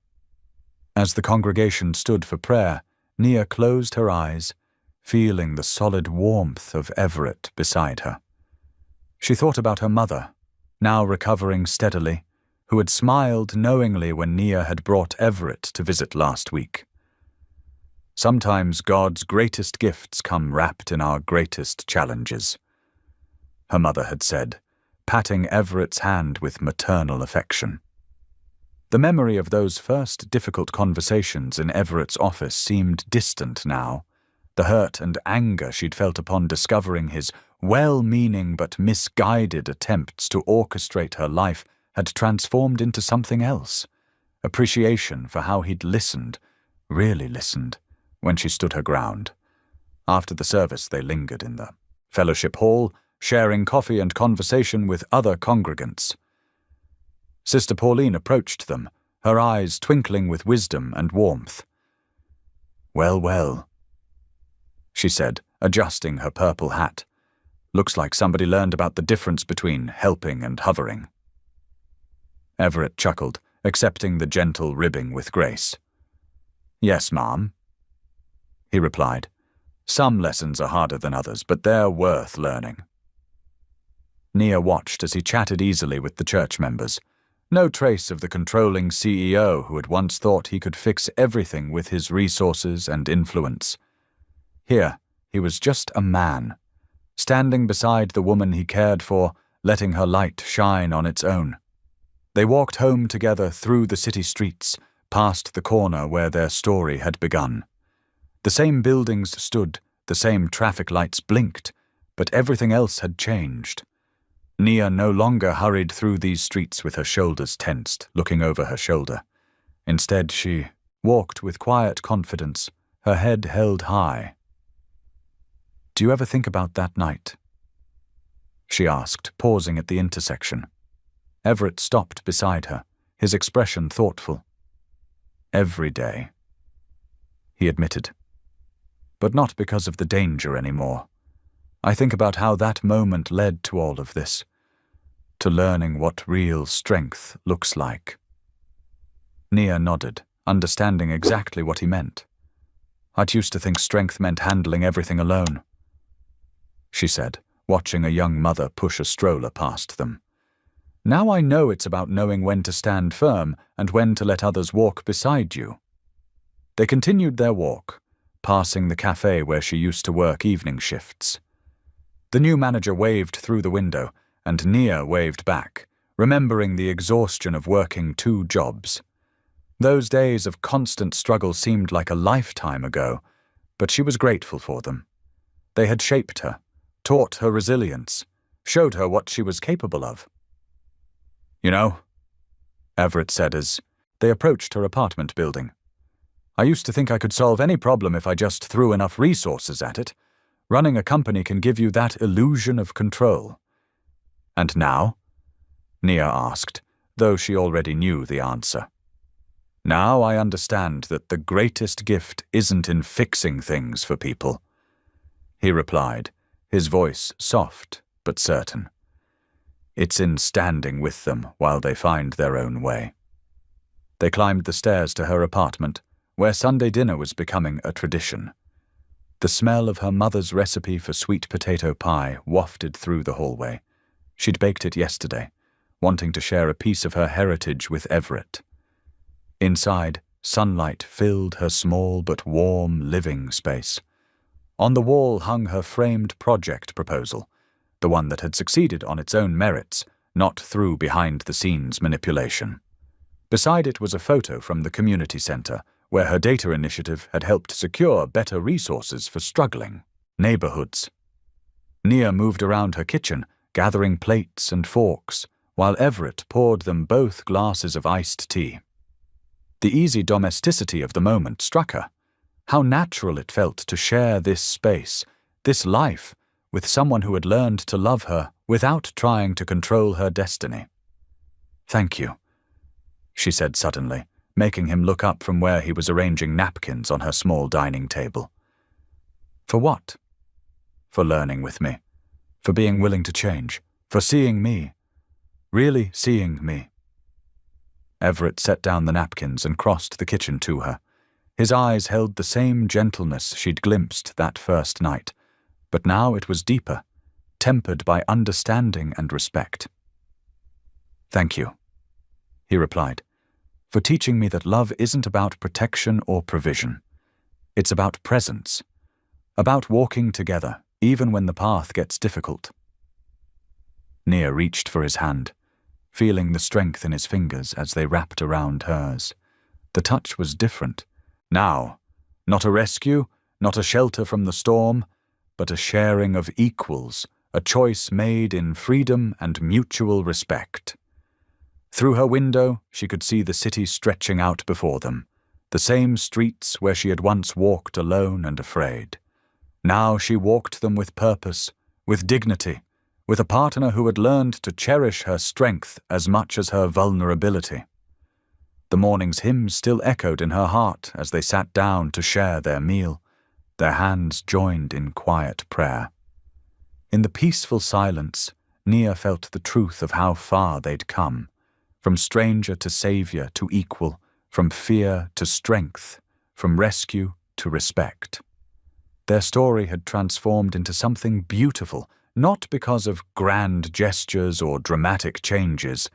As the congregation stood for prayer, Nia closed her eyes, feeling the solid warmth of Everett beside her. She thought about her mother, now recovering steadily, who had smiled knowingly when Nia had brought Everett to visit last week. Sometimes God's greatest gifts come wrapped in our greatest challenges. her mother had said, patting Everett's hand with maternal affection. The memory of those first difficult conversations in Everett's office seemed distant now. The hurt and anger she'd felt upon discovering his well-meaning but misguided attempts to orchestrate her life had transformed into something else. Appreciation for how he'd listened, really listened, when she stood her ground. After the service, they lingered in the fellowship hall, sharing coffee and conversation with other congregants. Sister Pauline approached them, her eyes twinkling with wisdom and warmth. "Well, well," she said, adjusting her purple hat. "Looks like somebody learned about the difference between helping and hovering." Everett chuckled, accepting the gentle ribbing with grace. "Yes, ma'am," he replied. "Some lessons are harder than others, but they're worth learning." Nia watched as he chatted easily with the church members. No trace of the controlling CEO who had once thought he could fix everything with his resources and influence. Here, he was just a man, standing beside the woman he cared for, letting her light shine on its own. They walked home together through the city streets, past the corner where their story had begun. The same buildings stood, the same traffic lights blinked, but everything else had changed. Nia no longer hurried through these streets with her shoulders tensed, looking over her shoulder. Instead, she walked with quiet confidence, her head held high. "Do you ever think about that night?" she asked, pausing at the intersection. Everett stopped beside her, his expression thoughtful. "Every day," he admitted. "But not because of the danger anymore. I think about how that moment led to all of this, to learning what real strength looks like." Nia nodded, understanding exactly what he meant. "I'd used to think strength meant handling everything alone," she said, watching a young mother push a stroller past them. "Now I know it's about knowing when to stand firm and when to let others walk beside you." They continued their walk, passing the cafe where she used to work evening shifts. The new manager waved through the window, and Nia waved back, remembering the exhaustion of working 2 jobs. Those days of constant struggle seemed like a lifetime ago, but she was grateful for them. They had shaped her, taught her resilience, showed her what she was capable of. "You know," Everett said as they approached her apartment building, "I used to think I could solve any problem if I just threw enough resources at it. Running a company can give you that illusion of control." "And now?" Nia asked, though she already knew the answer. "Now I understand that the greatest gift isn't in fixing things for people," he replied, his voice soft but certain. "It's in standing with them while they find their own way." They climbed the stairs to her apartment, where Sunday dinner was becoming a tradition. The smell of her mother's recipe for sweet potato pie wafted through the hallway. She'd baked it yesterday, wanting to share a piece of her heritage with Everett. Inside, sunlight filled her small but warm living space. On the wall hung her framed project proposal, the one that had succeeded on its own merits, not through behind-the-scenes manipulation. Beside it was a photo from the community center, where her data initiative had helped secure better resources for struggling neighborhoods. Nia moved around her kitchen, gathering plates and forks, while Everett poured them both glasses of iced tea. The easy domesticity of the moment struck her. How natural it felt to share this space, this life, with someone who had learned to love her without trying to control her destiny. "Thank you," she said suddenly, making him look up from where he was arranging napkins on her small dining table. "For what?" "For learning with me. For being willing to change. For seeing me. Really seeing me." Everett set down the napkins and crossed the kitchen to her. His eyes held the same gentleness she'd glimpsed that first night, but now it was deeper, tempered by understanding and respect. "Thank you," he replied, "for teaching me that love isn't about protection or provision. It's about presence, about walking together, even when the path gets difficult." Nia reached for his hand, feeling the strength in his fingers as they wrapped around hers. The touch was different. Now, not a rescue, not a shelter from the storm, but a sharing of equals, a choice made in freedom and mutual respect. Through her window, she could see the city stretching out before them, the same streets where she had once walked alone and afraid. Now she walked them with purpose, with dignity, with a partner who had learned to cherish her strength as much as her vulnerability. The morning's hymns still echoed in her heart as they sat down to share their meal, their hands joined in quiet prayer. In the peaceful silence, Nia felt the truth of how far they'd come, from stranger to savior to equal, from fear to strength, from rescue to respect. Their story had transformed into something beautiful, not because of grand gestures or dramatic changes,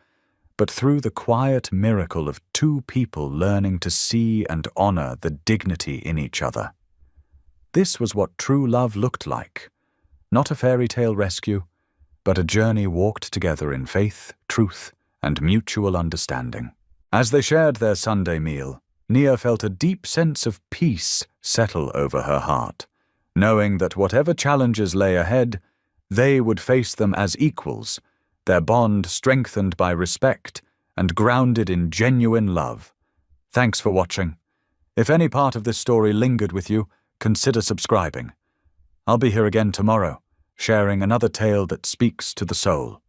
but through the quiet miracle of two people learning to see and honor the dignity in each other. This was what true love looked like. Not a fairy tale rescue, but a journey walked together in faith, truth, and mutual understanding. As they shared their Sunday meal, Nia felt a deep sense of peace settle over her heart, knowing that whatever challenges lay ahead, they would face them as equals, their bond strengthened by respect and grounded in genuine love. Thanks for watching. If any part of this story lingered with you, consider subscribing. I'll be here again tomorrow, sharing another tale that speaks to the soul.